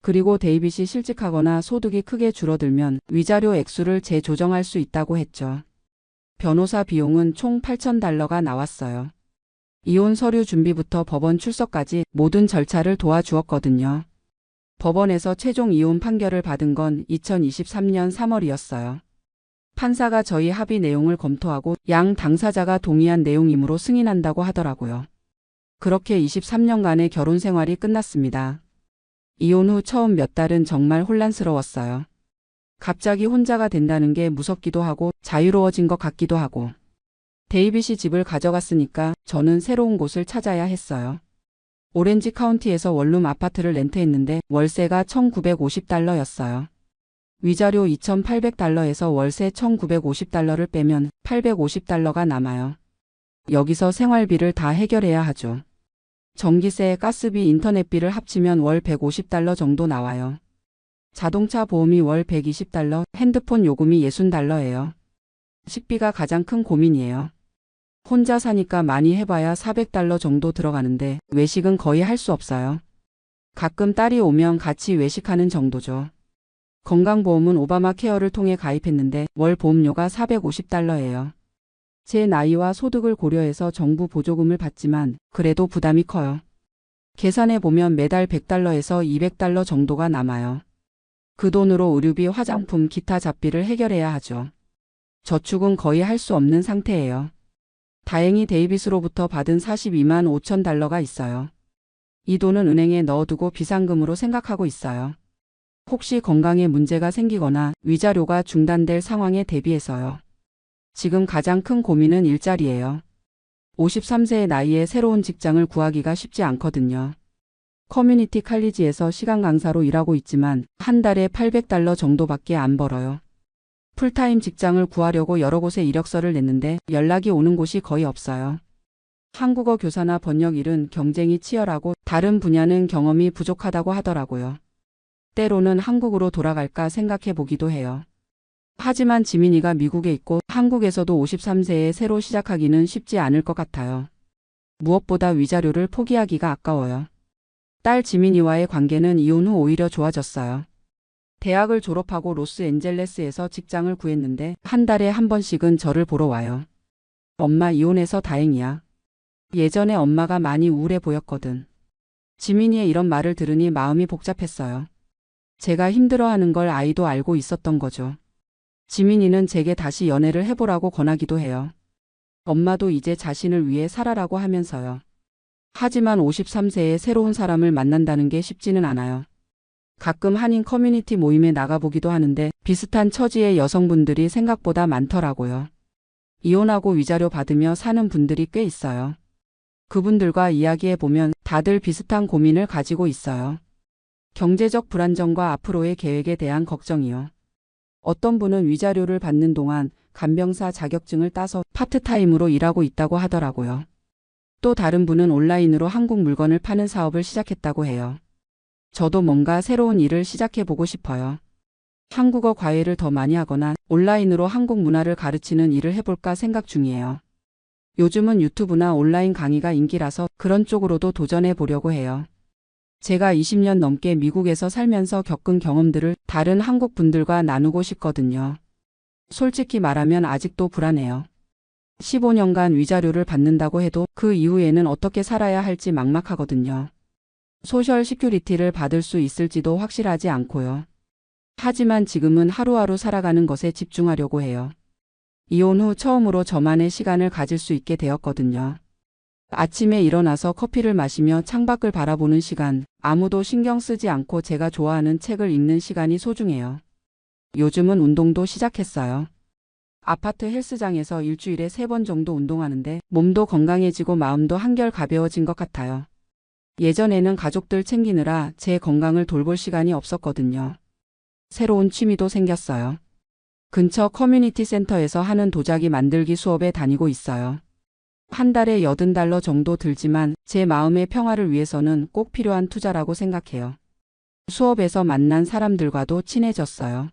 그리고 데이빗이 실직하거나 소득이 크게 줄어들면 위자료 액수를 재조정할 수 있다고 했죠. 변호사 비용은 총 $8,000가 나왔어요. 이혼 서류 준비부터 법원 출석까지 모든 절차를 도와주었거든요. 법원에서 최종 이혼 판결을 받은 건 2023년 3월이었어요. 판사가 저희 합의 내용을 검토하고 양 당사자가 동의한 내용이므로 승인한다고 하더라고요. 그렇게 23년간의 결혼 생활이 끝났습니다. 이혼 후 처음 몇 달은 정말 혼란스러웠어요. 갑자기 혼자가 된다는 게 무섭기도 하고 자유로워진 것 같기도 하고. 데이빗이 집을 가져갔으니까 저는 새로운 곳을 찾아야 했어요. 오렌지 카운티에서 원룸 아파트를 렌트했는데 월세가 $1,950였어요. 위자료 $2,800에서 월세 $1,950를 빼면 $850가 남아요. 여기서 생활비를 다 해결해야 하죠. 전기세, 가스비, 인터넷비를 합치면 월 $150 정도 나와요. 자동차 보험이 월 $120, 핸드폰 요금이 $60예요. 식비가 가장 큰 고민이에요. 혼자 사니까 많이 해봐야 $400 정도 들어가는데 외식은 거의 할 수 없어요. 가끔 딸이 오면 같이 외식하는 정도죠. 건강보험은 오바마 케어를 통해 가입했는데 월 보험료가 $450예요. 제 나이와 소득을 고려해서 정부 보조금을 받지만 그래도 부담이 커요. 계산해보면 매달 $100에서 $200 정도가 남아요. 그 돈으로 의류비, 화장품, 기타 잡비를 해결해야 하죠. 저축은 거의 할 수 없는 상태예요. 다행히 데이빗으로부터 받은 $42만 5천 있어요. 이 돈은 은행에 넣어두고 비상금으로 생각하고 있어요. 혹시 건강에 문제가 생기거나 위자료가 중단될 상황에 대비해서요. 지금 가장 큰 고민은 일자리예요. 53세의 나이에 새로운 직장을 구하기가 쉽지 않거든요. 커뮤니티 칼리지에서 시간 강사로 일하고 있지만 한 달에 $800 정도밖에 안 벌어요. 풀타임 직장을 구하려고 여러 곳에 이력서를 냈는데 연락이 오는 곳이 거의 없어요. 한국어 교사나 번역 일은 경쟁이 치열하고 다른 분야는 경험이 부족하다고 하더라고요. 때로는 한국으로 돌아갈까 생각해 보기도 해요. 하지만 지민이가 미국에 있고 한국에서도 53세에 새로 시작하기는 쉽지 않을 것 같아요. 무엇보다 위자료를 포기하기가 아까워요. 딸 지민이와의 관계는 이혼 후 오히려 좋아졌어요. 대학을 졸업하고 로스앤젤레스에서 직장을 구했는데 한 달에 한 번씩은 저를 보러 와요. 엄마 이혼해서 다행이야. 예전에 엄마가 많이 우울해 보였거든. 지민이의 이런 말을 들으니 마음이 복잡했어요. 제가 힘들어하는 걸 아이도 알고 있었던 거죠. 지민이는 제게 다시 연애를 해보라고 권하기도 해요. 엄마도 이제 자신을 위해 살아라고 하면서요. 하지만 53세에 새로운 사람을 만난다는 게 쉽지는 않아요. 가끔 한인 커뮤니티 모임에 나가보기도 하는데 비슷한 처지의 여성분들이 생각보다 많더라고요. 이혼하고 위자료 받으며 사는 분들이 꽤 있어요. 그분들과 이야기해보면 다들 비슷한 고민을 가지고 있어요. 경제적 불안정과 앞으로의 계획에 대한 걱정이요. 어떤 분은 위자료를 받는 동안 간병사 자격증을 따서 파트타임으로 일하고 있다고 하더라고요. 또 다른 분은 온라인으로 한국 물건을 파는 사업을 시작했다고 해요. 저도 뭔가 새로운 일을 시작해보고 싶어요. 한국어 과외를 더 많이 하거나 온라인으로 한국 문화를 가르치는 일을 해볼까 생각 중이에요. 요즘은 유튜브나 온라인 강의가 인기라서 그런 쪽으로도 도전해 보려고 해요. 제가 20년 넘게 미국에서 살면서 겪은 경험들을 다른 한국 분들과 나누고 싶거든요. 솔직히 말하면 아직도 불안해요. 15년간 위자료를 받는다고 해도 그 이후에는 어떻게 살아야 할지 막막하거든요. 소셜 시큐리티를 받을 수 있을지도 확실하지 않고요. 하지만 지금은 하루하루 살아가는 것에 집중하려고 해요. 이혼 후 처음으로 저만의 시간을 가질 수 있게 되었거든요. 아침에 일어나서 커피를 마시며 창밖을 바라보는 시간, 아무도 신경 쓰지 않고 제가 좋아하는 책을 읽는 시간이 소중해요. 요즘은 운동도 시작했어요. 아파트 헬스장에서 일주일에 3번 정도 운동하는데 몸도 건강해지고 마음도 한결 가벼워진 것 같아요. 예전에는 가족들 챙기느라 제 건강을 돌볼 시간이 없었거든요. 새로운 취미도 생겼어요. 근처 커뮤니티 센터에서 하는 도자기 만들기 수업에 다니고 있어요. 한 달에 $80 정도 들지만 제 마음의 평화를 위해서는 꼭 필요한 투자라고 생각해요. 수업에서 만난 사람들과도 친해졌어요.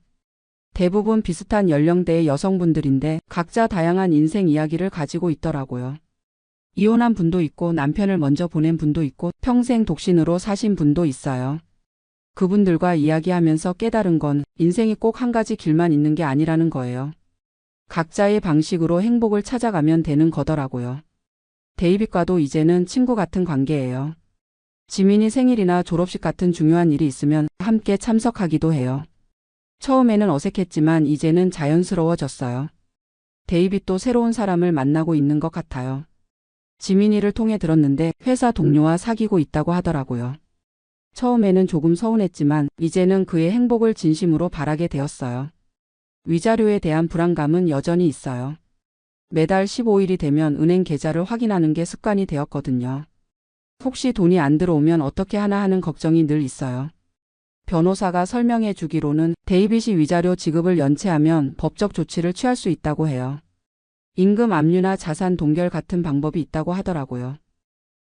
대부분 비슷한 연령대의 여성분들인데 각자 다양한 인생 이야기를 가지고 있더라고요. 이혼한 분도 있고 남편을 먼저 보낸 분도 있고 평생 독신으로 사신 분도 있어요. 그분들과 이야기하면서 깨달은 건 인생이 꼭 한 가지 길만 있는 게 아니라는 거예요. 각자의 방식으로 행복을 찾아가면 되는 거더라고요. 데이빗과도 이제는 친구 같은 관계예요. 지민이 생일이나 졸업식 같은 중요한 일이 있으면 함께 참석하기도 해요. 처음에는 어색했지만 이제는 자연스러워졌어요. 데이빗도 새로운 사람을 만나고 있는 것 같아요. 지민이를 통해 들었는데 회사 동료와 사귀고 있다고 하더라고요. 처음에는 조금 서운했지만 이제는 그의 행복을 진심으로 바라게 되었어요. 위자료에 대한 불안감은 여전히 있어요. 매달 15일이 되면 은행 계좌를 확인하는 게 습관이 되었거든요. 혹시 돈이 안 들어오면 어떻게 하나 하는 걱정이 늘 있어요. 변호사가 설명해 주기로는 데이빗이 위자료 지급을 연체하면 법적 조치를 취할 수 있다고 해요. 임금 압류나 자산 동결 같은 방법이 있다고 하더라고요.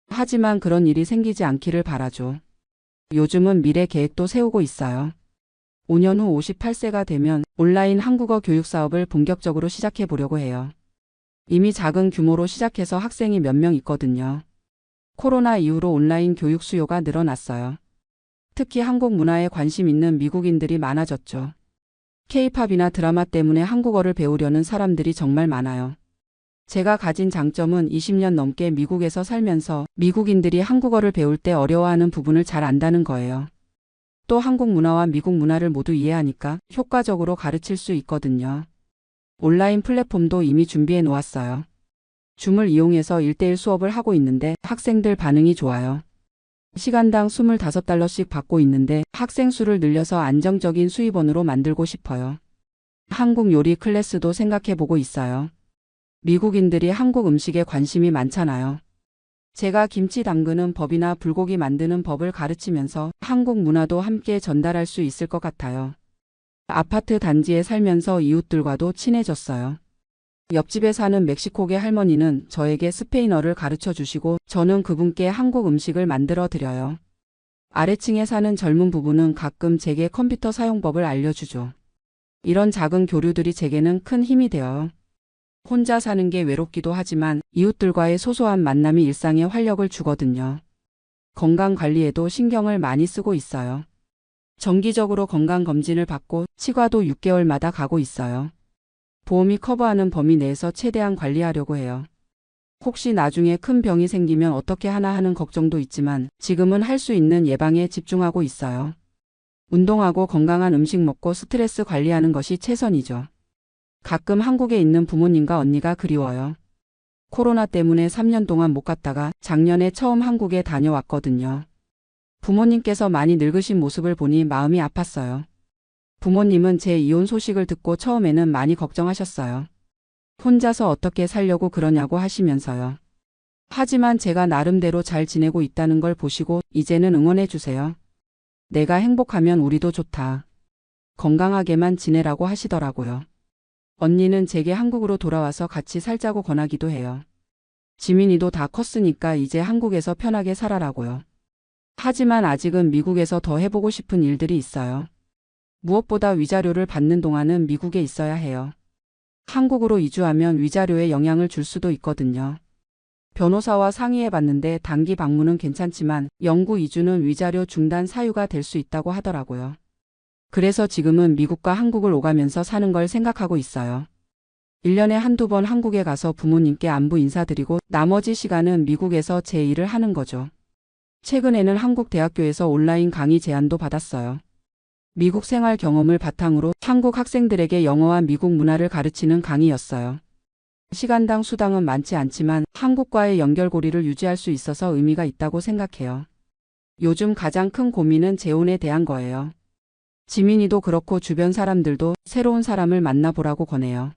하지만 그런 일이 생기지 않기를 바라죠. 요즘은 미래 계획도 세우고 있어요. 5년 후 58세가 되면 온라인 한국어 교육 사업을 본격적으로 시작해 보려고 해요. 이미 작은 규모로 시작해서 학생이 몇 명 있거든요. 코로나 이후로 온라인 교육 수요가 늘어났어요. 특히 한국 문화에 관심 있는 미국인들이 많아졌죠. K-팝이나 드라마 때문에 한국어를 배우려는 사람들이 정말 많아요. 제가 가진 장점은 20년 넘게 미국에서 살면서 미국인들이 한국어를 배울 때 어려워하는 부분을 잘 안다는 거예요. 또 한국 문화와 미국 문화를 모두 이해하니까 효과적으로 가르칠 수 있거든요. 온라인 플랫폼도 이미 준비해 놓았어요. 줌을 이용해서 1:1 수업을 하고 있는데 학생들 반응이 좋아요. 시간당 $25씩 받고 있는데 학생 수를 늘려서 안정적인 수입원으로 만들고 싶어요. 한국 요리 클래스도 생각해 보고 있어요. 미국인들이 한국 음식에 관심이 많잖아요. 제가 김치 담그는 법이나 불고기 만드는 법을 가르치면서 한국 문화도 함께 전달할 수 있을 것 같아요. 아파트 단지에 살면서 이웃들과도 친해졌어요. 옆집에 사는 멕시코계 할머니는 저에게 스페인어를 가르쳐 주시고 저는 그분께 한국 음식을 만들어 드려요. 아래층에 사는 젊은 부부는 가끔 제게 컴퓨터 사용법을 알려주죠. 이런 작은 교류들이 제게는 큰 힘이 되어요. 혼자 사는 게 외롭기도 하지만 이웃들과의 소소한 만남이 일상에 활력을 주거든요. 건강 관리에도 신경을 많이 쓰고 있어요. 정기적으로 건강검진을 받고 치과도 6개월마다 가고 있어요. 보험이 커버하는 범위 내에서 최대한 관리하려고 해요. 혹시 나중에 큰 병이 생기면 어떻게 하나 하는 걱정도 있지만 지금은 할 수 있는 예방에 집중하고 있어요. 운동하고 건강한 음식 먹고 스트레스 관리하는 것이 최선이죠. 가끔 한국에 있는 부모님과 언니가 그리워요. 코로나 때문에 3년 동안 못 갔다가 작년에 처음 한국에 다녀왔거든요. 부모님께서 많이 늙으신 모습을 보니 마음이 아팠어요. 부모님은 제 이혼 소식을 듣고 처음에는 많이 걱정하셨어요. 혼자서 어떻게 살려고 그러냐고 하시면서요. 하지만 제가 나름대로 잘 지내고 있다는 걸 보시고 이제는 응원해 주세요. 내가 행복하면 우리도 좋다. 건강하게만 지내라고 하시더라고요. 언니는 제게 한국으로 돌아와서 같이 살자고 권하기도 해요. 지민이도 다 컸으니까 이제 한국에서 편하게 살아라고요. 하지만 아직은 미국에서 더 해보고 싶은 일들이 있어요. 무엇보다 위자료를 받는 동안은 미국에 있어야 해요. 한국으로 이주하면 위자료에 영향을 줄 수도 있거든요. 변호사와 상의해봤는데 단기 방문은 괜찮지만 영구 이주는 위자료 중단 사유가 될 수 있다고 하더라고요. 그래서 지금은 미국과 한국을 오가면서 사는 걸 생각하고 있어요. 1년에 한두 번 한국에 가서 부모님께 안부 인사드리고 나머지 시간은 미국에서 제 일을 하는 거죠. 최근에는 한국 대학교에서 온라인 강의 제안도 받았어요. 미국 생활 경험을 바탕으로 한국 학생들에게 영어와 미국 문화를 가르치는 강의였어요. 시간당 수당은 많지 않지만 한국과의 연결고리를 유지할 수 있어서 의미가 있다고 생각해요. 요즘 가장 큰 고민은 재혼에 대한 거예요. 지민이도 그렇고 주변 사람들도 새로운 사람을 만나보라고 권해요.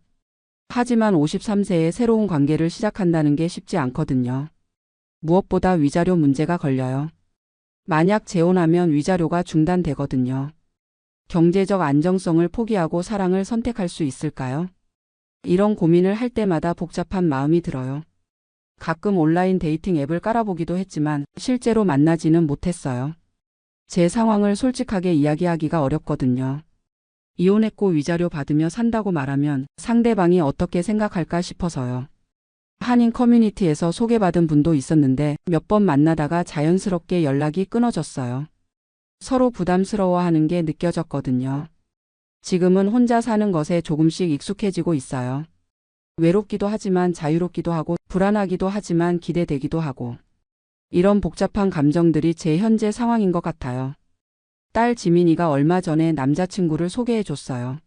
하지만 53세에 새로운 관계를 시작한다는 게 쉽지 않거든요. 무엇보다 위자료 문제가 걸려요. 만약 재혼하면 위자료가 중단되거든요. 경제적 안정성을 포기하고 사랑을 선택할 수 있을까요? 이런 고민을 할 때마다 복잡한 마음이 들어요. 가끔 온라인 데이팅 앱을 깔아보기도 했지만 실제로 만나지는 못했어요. 제 상황을 솔직하게 이야기하기가 어렵거든요. 이혼했고 위자료 받으며 산다고 말하면 상대방이 어떻게 생각할까 싶어서요. 한인 커뮤니티에서 소개받은 분도 있었는데 몇 번 만나다가 자연스럽게 연락이 끊어졌어요. 서로 부담스러워하는 게 느껴졌거든요. 지금은 혼자 사는 것에 조금씩 익숙해지고 있어요. 외롭기도 하지만 자유롭기도 하고 불안하기도 하지만 기대되기도 하고 이런 복잡한 감정들이 제 현재 상황인 것 같아요. 딸 지민이가 얼마 전에 남자친구를 소개해 줬어요.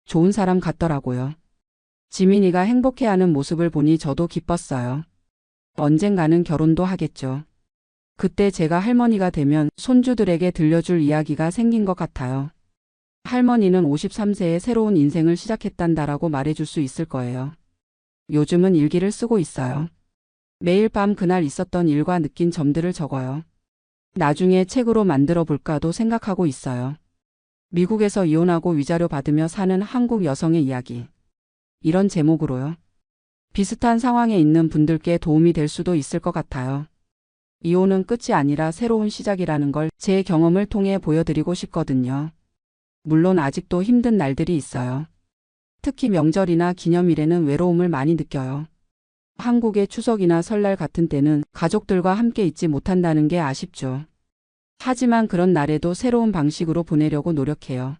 좋은 사람 같더라고요. 지민이가 행복해하는 모습을 보니 저도 기뻤어요. 언젠가는 결혼도 하겠죠. 그때 제가 할머니가 되면 손주들에게 들려줄 이야기가 생긴 것 같아요. 할머니는 53세에 새로운 인생을 시작했단다라고 말해줄 수 있을 거예요. 요즘은 일기를 쓰고 있어요. 매일 밤 그날 있었던 일과 느낀 점들을 적어요. 나중에 책으로 만들어 볼까도 생각하고 있어요. 미국에서 이혼하고 위자료 받으며 사는 한국 여성의 이야기. 이런 제목으로요. 비슷한 상황에 있는 분들께 도움이 될 수도 있을 것 같아요. 이혼은 끝이 아니라 새로운 시작이라는 걸 제 경험을 통해 보여드리고 싶거든요. 물론 아직도 힘든 날들이 있어요. 특히 명절이나 기념일에는 외로움을 많이 느껴요. 한국의 추석이나 설날 같은 때는 가족들과 함께 있지 못한다는 게 아쉽죠. 하지만 그런 날에도 새로운 방식으로 보내려고 노력해요.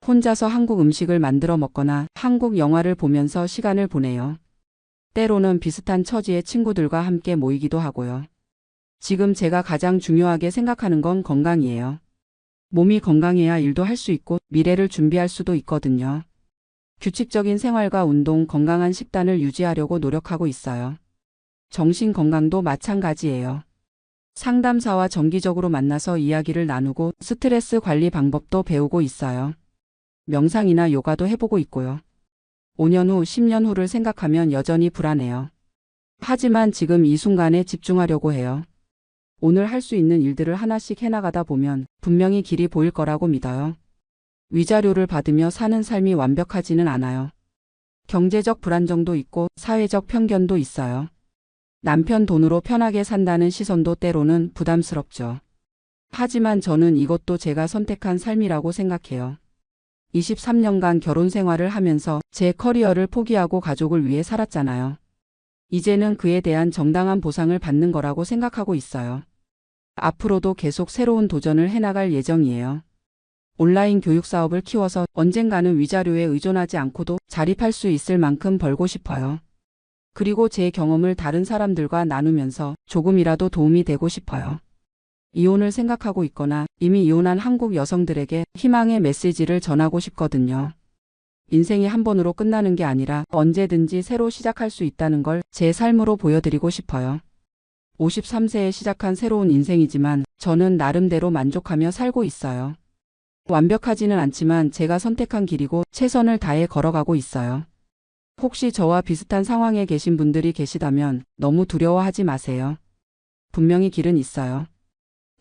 혼자서 한국 음식을 만들어 먹거나 한국 영화를 보면서 시간을 보내요. 때로는 비슷한 처지의 친구들과 함께 모이기도 하고요. 지금 제가 가장 중요하게 생각하는 건 건강이에요. 몸이 건강해야 일도 할 수 있고 미래를 준비할 수도 있거든요. 규칙적인 생활과 운동, 건강한 식단을 유지하려고 노력하고 있어요. 정신 건강도 마찬가지예요. 상담사와 정기적으로 만나서 이야기를 나누고 스트레스 관리 방법도 배우고 있어요. 명상이나 요가도 해보고 있고요. 5년 후, 10년 후를 생각하면 여전히 불안해요. 하지만 지금 이 순간에 집중하려고 해요. 오늘 할 수 있는 일들을 하나씩 해나가다 보면 분명히 길이 보일 거라고 믿어요. 위자료를 받으며 사는 삶이 완벽하지는 않아요. 경제적 불안정도 있고 사회적 편견도 있어요. 남편 돈으로 편하게 산다는 시선도 때로는 부담스럽죠. 하지만 저는 이것도 제가 선택한 삶이라고 생각해요. 23년간 결혼 생활을 하면서 제 커리어를 포기하고 가족을 위해 살았잖아요. 이제는 그에 대한 정당한 보상을 받는 거라고 생각하고 있어요. 앞으로도 계속 새로운 도전을 해나갈 예정이에요. 온라인 교육 사업을 키워서 언젠가는 위자료에 의존하지 않고도 자립할 수 있을 만큼 벌고 싶어요. 그리고 제 경험을 다른 사람들과 나누면서 조금이라도 도움이 되고 싶어요. 이혼을 생각하고 있거나 이미 이혼한 한국 여성들에게 희망의 메시지를 전하고 싶거든요. 인생이 한 번으로 끝나는 게 아니라 언제든지 새로 시작할 수 있다는 걸 제 삶으로 보여드리고 싶어요. 53세에 시작한 새로운 인생이지만 저는 나름대로 만족하며 살고 있어요. 완벽하지는 않지만 제가 선택한 길이고 최선을 다해 걸어가고 있어요. 혹시 저와 비슷한 상황에 계신 분들이 계시다면 너무 두려워하지 마세요. 분명히 길은 있어요.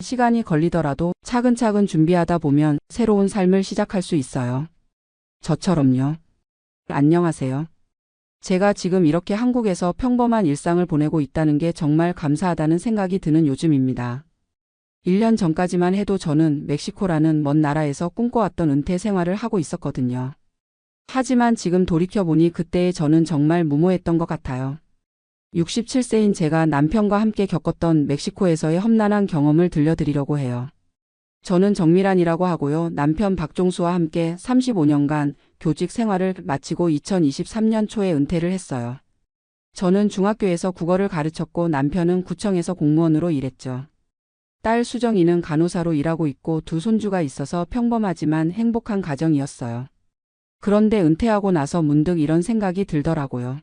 시간이 걸리더라도 차근차근 준비하다 보면 새로운 삶을 시작할 수 있어요. 저처럼요. 안녕하세요. 제가 지금 이렇게 한국에서 평범한 일상을 보내고 있다는 게 정말 감사하다는 생각이 드는 요즘입니다. 1년 전까지만 해도 저는 멕시코라는 먼 나라에서 꿈꿔왔던 은퇴 생활을 하고 있었거든요. 하지만 지금 돌이켜보니 그때의 저는 정말 무모했던 것 같아요. 67세인 제가 남편과 함께 겪었던 멕시코에서의 험난한 경험을 들려드리려고 해요. 저는 정미란이라고 하고요. 남편 박종수와 함께 35년간 교직 생활을 마치고 2023년 초에 은퇴를 했어요. 저는 중학교에서 국어를 가르쳤고 남편은 구청에서 공무원으로 일했죠. 딸 수정이는 간호사로 일하고 있고 두 손주가 있어서 평범하지만 행복한 가정이었어요. 그런데 은퇴하고 나서 문득 이런 생각이 들더라고요.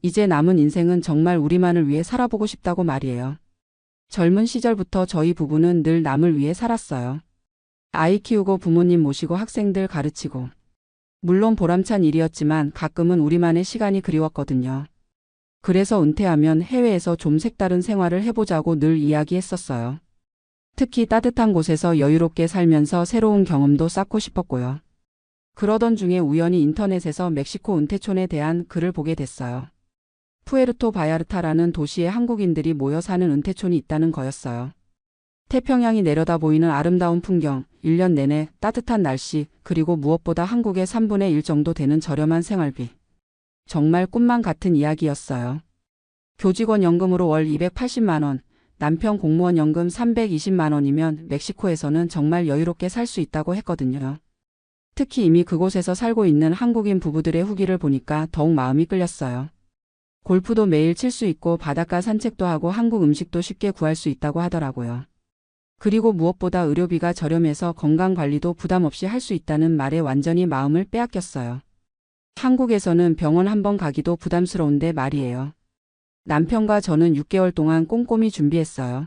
이제 남은 인생은 정말 우리만을 위해 살아보고 싶다고 말이에요. 젊은 시절부터 저희 부부는 늘 남을 위해 살았어요. 아이 키우고 부모님 모시고 학생들 가르치고. 물론 보람찬 일이었지만 가끔은 우리만의 시간이 그리웠거든요. 그래서 은퇴하면 해외에서 좀 색다른 생활을 해보자고 늘 이야기했었어요. 특히 따뜻한 곳에서 여유롭게 살면서 새로운 경험도 쌓고 싶었고요. 그러던 중에 우연히 인터넷에서 멕시코 은퇴촌에 대한 글을 보게 됐어요. 푸에르토 바야르타라는 도시에 한국인들이 모여 사는 은퇴촌이 있다는 거였어요. 태평양이 내려다 보이는 아름다운 풍경, 1년 내내 따뜻한 날씨, 그리고 무엇보다 한국의 3분의 1 정도 되는 저렴한 생활비. 정말 꿈만 같은 이야기였어요. 교직원 연금으로 월 280만 원, 남편 공무원 연금 320만 원이면 멕시코에서는 정말 여유롭게 살 수 있다고 했거든요. 특히 이미 그곳에서 살고 있는 한국인 부부들의 후기를 보니까 더욱 마음이 끌렸어요. 골프도 매일 칠 수 있고 바닷가 산책도 하고 한국 음식도 쉽게 구할 수 있다고 하더라고요. 그리고 무엇보다 의료비가 저렴해서 건강관리도 부담 없이 할 수 있다는 말에 완전히 마음을 빼앗겼어요. 한국에서는 병원 한 번 가기도 부담스러운데 말이에요. 남편과 저는 6개월 동안 꼼꼼히 준비했어요.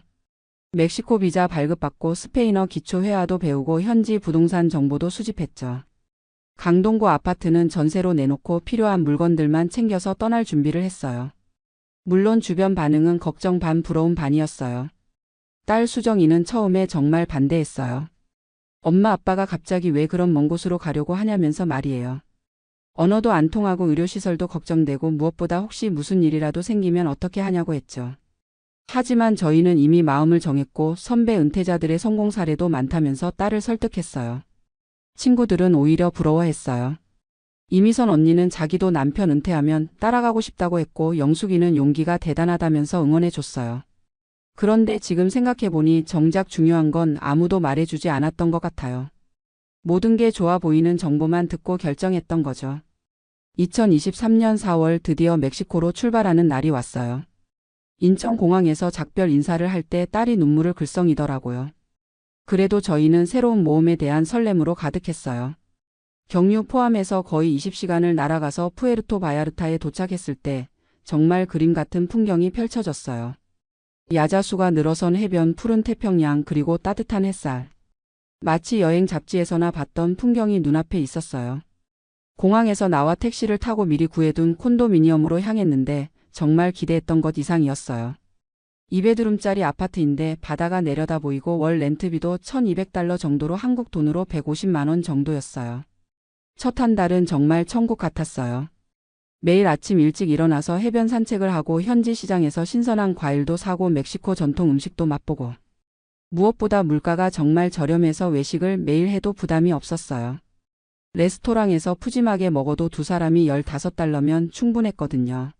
멕시코 비자 발급받고 스페인어 기초 회화도 배우고 현지 부동산 정보도 수집했죠. 강동구 아파트는 전세로 내놓고 필요한 물건들만 챙겨서 떠날 준비를 했어요. 물론 주변 반응은 걱정 반 부러움 반이었어요. 딸 수정이는 처음에 정말 반대했어요. 엄마 아빠가 갑자기 왜 그런 먼 곳으로 가려고 하냐면서 말이에요. 언어도 안 통하고 의료시설도 걱정되고 무엇보다 혹시 무슨 일이라도 생기면 어떻게 하냐고 했죠. 하지만 저희는 이미 마음을 정했고 선배 은퇴자들의 성공 사례도 많다면서 딸을 설득했어요. 친구들은 오히려 부러워했어요. 이미선 언니는 자기도 남편 은퇴하면 따라가고 싶다고 했고 영숙이는 용기가 대단하다면서 응원해줬어요. 그런데 지금 생각해보니 정작 중요한 건 아무도 말해주지 않았던 것 같아요. 모든 게 좋아 보이는 정보만 듣고 결정했던 거죠. 2023년 4월 드디어 멕시코로 출발하는 날이 왔어요. 인천공항에서 작별 인사를 할 때 딸이 눈물을 글썽이더라고요. 그래도 저희는 새로운 모험에 대한 설렘으로 가득했어요. 경유 포함해서 거의 20시간을 날아가서 푸에르토 바야르타에 도착했을 때 정말 그림 같은 풍경이 펼쳐졌어요. 야자수가 늘어선 해변, 푸른 태평양, 그리고 따뜻한 햇살. 마치 여행 잡지에서나 봤던 풍경이 눈앞에 있었어요. 공항에서 나와 택시를 타고 미리 구해둔 콘도미니엄으로 향했는데 정말 기대했던 것 이상이었어요. 2베드룸짜리 아파트인데 바다가 내려다 보이고 월 렌트비도 1,200달러 정도로 한국 돈으로 150만 원 정도였어요. 첫 한 달은 정말 천국 같았어요. 매일 아침 일찍 일어나서 해변 산책을 하고 현지 시장에서 신선한 과일도 사고 멕시코 전통 음식도 맛보고. 무엇보다 물가가 정말 저렴해서 외식을 매일 해도 부담이 없었어요. 레스토랑에서 푸짐하게 먹어도 두 사람이 15달러면 충분했거든요.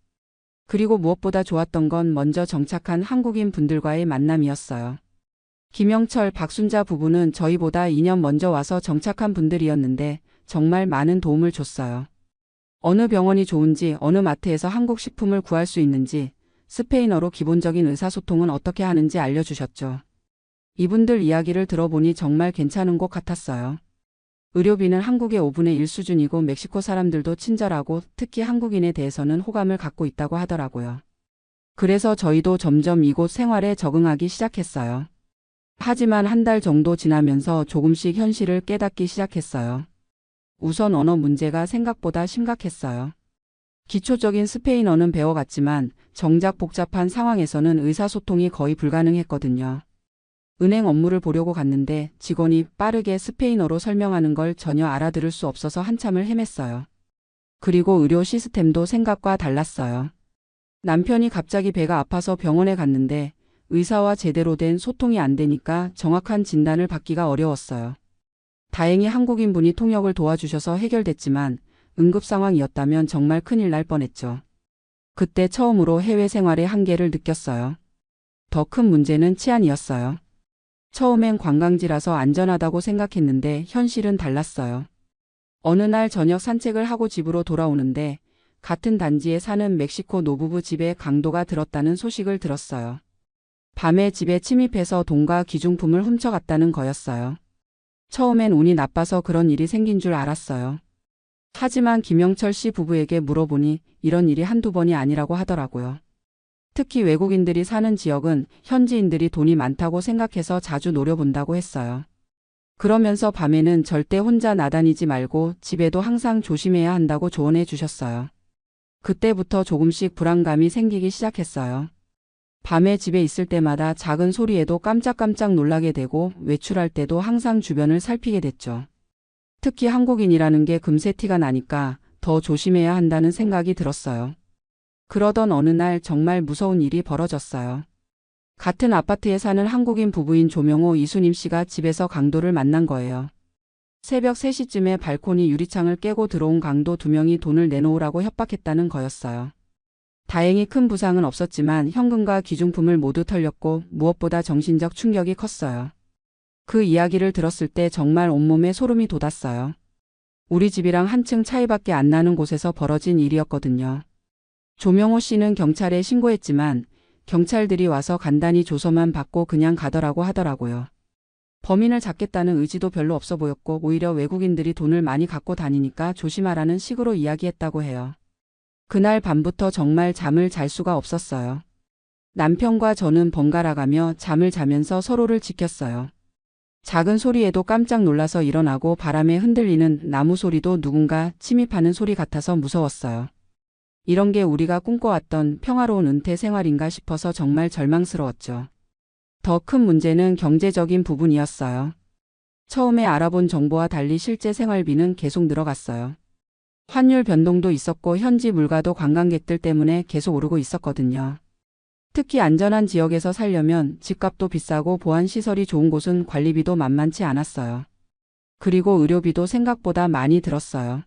그리고 무엇보다 좋았던 건 먼저 정착한 한국인 분들과의 만남이었어요. 김영철, 박순자 부부는 저희보다 2년 먼저 와서 정착한 분들이었는데 정말 많은 도움을 줬어요. 어느 병원이 좋은지, 어느 마트에서 한국 식품을 구할 수 있는지, 스페인어로 기본적인 의사소통은 어떻게 하는지 알려주셨죠. 이분들 이야기를 들어보니 정말 괜찮은 곳 같았어요. 의료비는 한국의 5분의 1 수준이고 멕시코 사람들도 친절하고 특히 한국인에 대해서는 호감을 갖고 있다고 하더라고요. 그래서 저희도 점점 이곳 생활에 적응하기 시작했어요. 하지만 한 달 정도 지나면서 조금씩 현실을 깨닫기 시작했어요. 우선 언어 문제가 생각보다 심각했어요. 기초적인 스페인어는 배워갔지만 정작 복잡한 상황에서는 의사소통이 거의 불가능했거든요. 은행 업무를 보려고 갔는데 직원이 빠르게 스페인어로 설명하는 걸 전혀 알아들을 수 없어서 한참을 헤맸어요. 그리고 의료 시스템도 생각과 달랐어요. 남편이 갑자기 배가 아파서 병원에 갔는데 의사와 제대로 된 소통이 안 되니까 정확한 진단을 받기가 어려웠어요. 다행히 한국인 분이 통역을 도와주셔서 해결됐지만 응급 상황이었다면 정말 큰일 날 뻔했죠. 그때 처음으로 해외 생활의 한계를 느꼈어요. 더 큰 문제는 치안이었어요. 처음엔 관광지라서 안전하다고 생각했는데 현실은 달랐어요. 어느 날 저녁 산책을 하고 집으로 돌아오는데 같은 단지에 사는 멕시코 노부부 집에 강도가 들었다는 소식을 들었어요. 밤에 집에 침입해서 돈과 귀중품을 훔쳐갔다는 거였어요. 처음엔 운이 나빠서 그런 일이 생긴 줄 알았어요. 하지만 김영철 씨 부부에게 물어보니 이런 일이 한두 번이 아니라고 하더라고요. 특히 외국인들이 사는 지역은 현지인들이 돈이 많다고 생각해서 자주 노려본다고 했어요. 그러면서 밤에는 절대 혼자 나다니지 말고 집에도 항상 조심해야 한다고 조언해 주셨어요. 그때부터 조금씩 불안감이 생기기 시작했어요. 밤에 집에 있을 때마다 작은 소리에도 깜짝깜짝 놀라게 되고 외출할 때도 항상 주변을 살피게 됐죠. 특히 한국인이라는 게 금세 티가 나니까 더 조심해야 한다는 생각이 들었어요. 그러던 어느 날 정말 무서운 일이 벌어졌어요. 같은 아파트에 사는 한국인 부부인 조명호, 이수님 씨가 집에서 강도를 만난 거예요. 새벽 3시쯤에 발코니 유리창을 깨고 들어온 강도 2명이 돈을 내놓으라고 협박했다는 거였어요. 다행히 큰 부상은 없었지만 현금과 귀중품을 모두 털렸고 무엇보다 정신적 충격이 컸어요. 그 이야기를 들었을 때 정말 온몸에 소름이 돋았어요. 우리 집이랑 한층 차이밖에 안 나는 곳에서 벌어진 일이었거든요. 조명호 씨는 경찰에 신고했지만 경찰들이 와서 간단히 조서만 받고 그냥 가더라고 하더라고요. 범인을 잡겠다는 의지도 별로 없어 보였고 오히려 외국인들이 돈을 많이 갖고 다니니까 조심하라는 식으로 이야기했다고 해요. 그날 밤부터 정말 잠을 잘 수가 없었어요. 남편과 저는 번갈아가며 잠을 자면서 서로를 지켰어요. 작은 소리에도 깜짝 놀라서 일어나고 바람에 흔들리는 나무 소리도 누군가 침입하는 소리 같아서 무서웠어요. 이런 게 우리가 꿈꿔왔던 평화로운 은퇴 생활인가 싶어서 정말 절망스러웠죠. 더 큰 문제는 경제적인 부분이었어요. 처음에 알아본 정보와 달리 실제 생활비는 계속 늘어갔어요. 환율 변동도 있었고 현지 물가도 관광객들 때문에 계속 오르고 있었거든요. 특히 안전한 지역에서 살려면 집값도 비싸고 보안시설이 좋은 곳은 관리비도 만만치 않았어요. 그리고 의료비도 생각보다 많이 들었어요.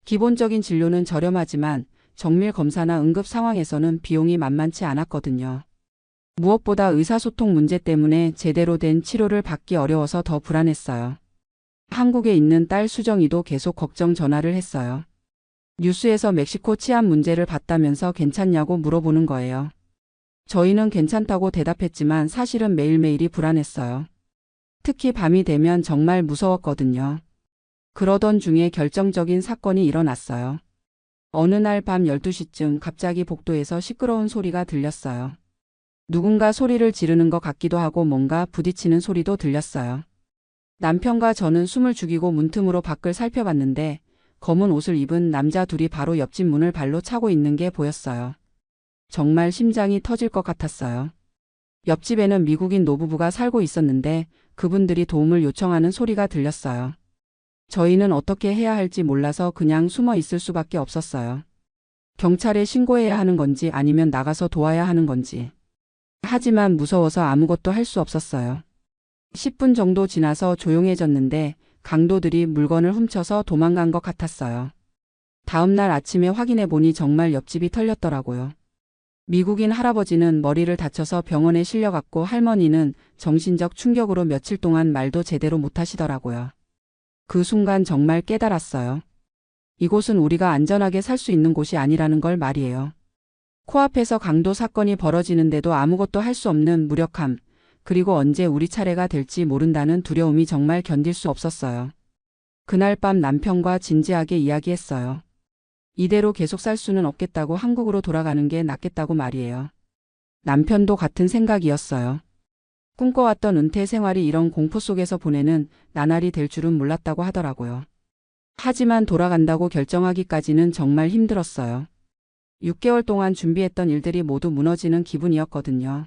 기본적인 진료는 저렴하지만 정밀 검사나 응급 상황에서는 비용이 만만치 않았거든요. 무엇보다 의사소통 문제 때문에 제대로 된 치료를 받기 어려워서 더 불안했어요. 한국에 있는 딸 수정이도 계속 걱정 전화를 했어요. 뉴스에서 멕시코 치안 문제를 봤다면서 괜찮냐고 물어보는 거예요. 저희는 괜찮다고 대답했지만 사실은 매일매일이 불안했어요. 특히 밤이 되면 정말 무서웠거든요. 그러던 중에 결정적인 사건이 일어났어요. 어느 날 밤 12시쯤 갑자기 복도에서 시끄러운 소리가 들렸어요. 누군가 소리를 지르는 것 같기도 하고 뭔가 부딪히는 소리도 들렸어요. 남편과 저는 숨을 죽이고 문틈으로 밖을 살펴봤는데 검은 옷을 입은 남자 둘이 바로 옆집 문을 발로 차고 있는 게 보였어요. 정말 심장이 터질 것 같았어요. 옆집에는 미국인 노부부가 살고 있었는데 그분들이 도움을 요청하는 소리가 들렸어요. 저희는 어떻게 해야 할지 몰라서 그냥 숨어 있을 수밖에 없었어요. 경찰에 신고해야 하는 건지 아니면 나가서 도와야 하는 건지. 하지만 무서워서 아무것도 할 수 없었어요. 10분 정도 지나서 조용해졌는데 강도들이 물건을 훔쳐서 도망간 것 같았어요. 다음 날 아침에 확인해 보니 정말 옆집이 털렸더라고요. 미국인 할아버지는 머리를 다쳐서 병원에 실려갔고 할머니는 정신적 충격으로 며칠 동안 말도 제대로 못하시더라고요. 그 순간 정말 깨달았어요. 이곳은 우리가 안전하게 살 수 있는 곳이 아니라는 걸 말이에요. 코앞에서 강도 사건이 벌어지는데도 아무것도 할 수 없는 무력함, 그리고 언제 우리 차례가 될지 모른다는 두려움이 정말 견딜 수 없었어요. 그날 밤 남편과 진지하게 이야기했어요. 이대로 계속 살 수는 없겠다고 한국으로 돌아가는 게 낫겠다고 말이에요. 남편도 같은 생각이었어요. 꿈꿔왔던 은퇴 생활이 이런 공포 속에서 보내는 나날이 될 줄은 몰랐다고 하더라고요. 하지만 돌아간다고 결정하기까지는 정말 힘들었어요. 6개월 동안 준비했던 일들이 모두 무너지는 기분이었거든요.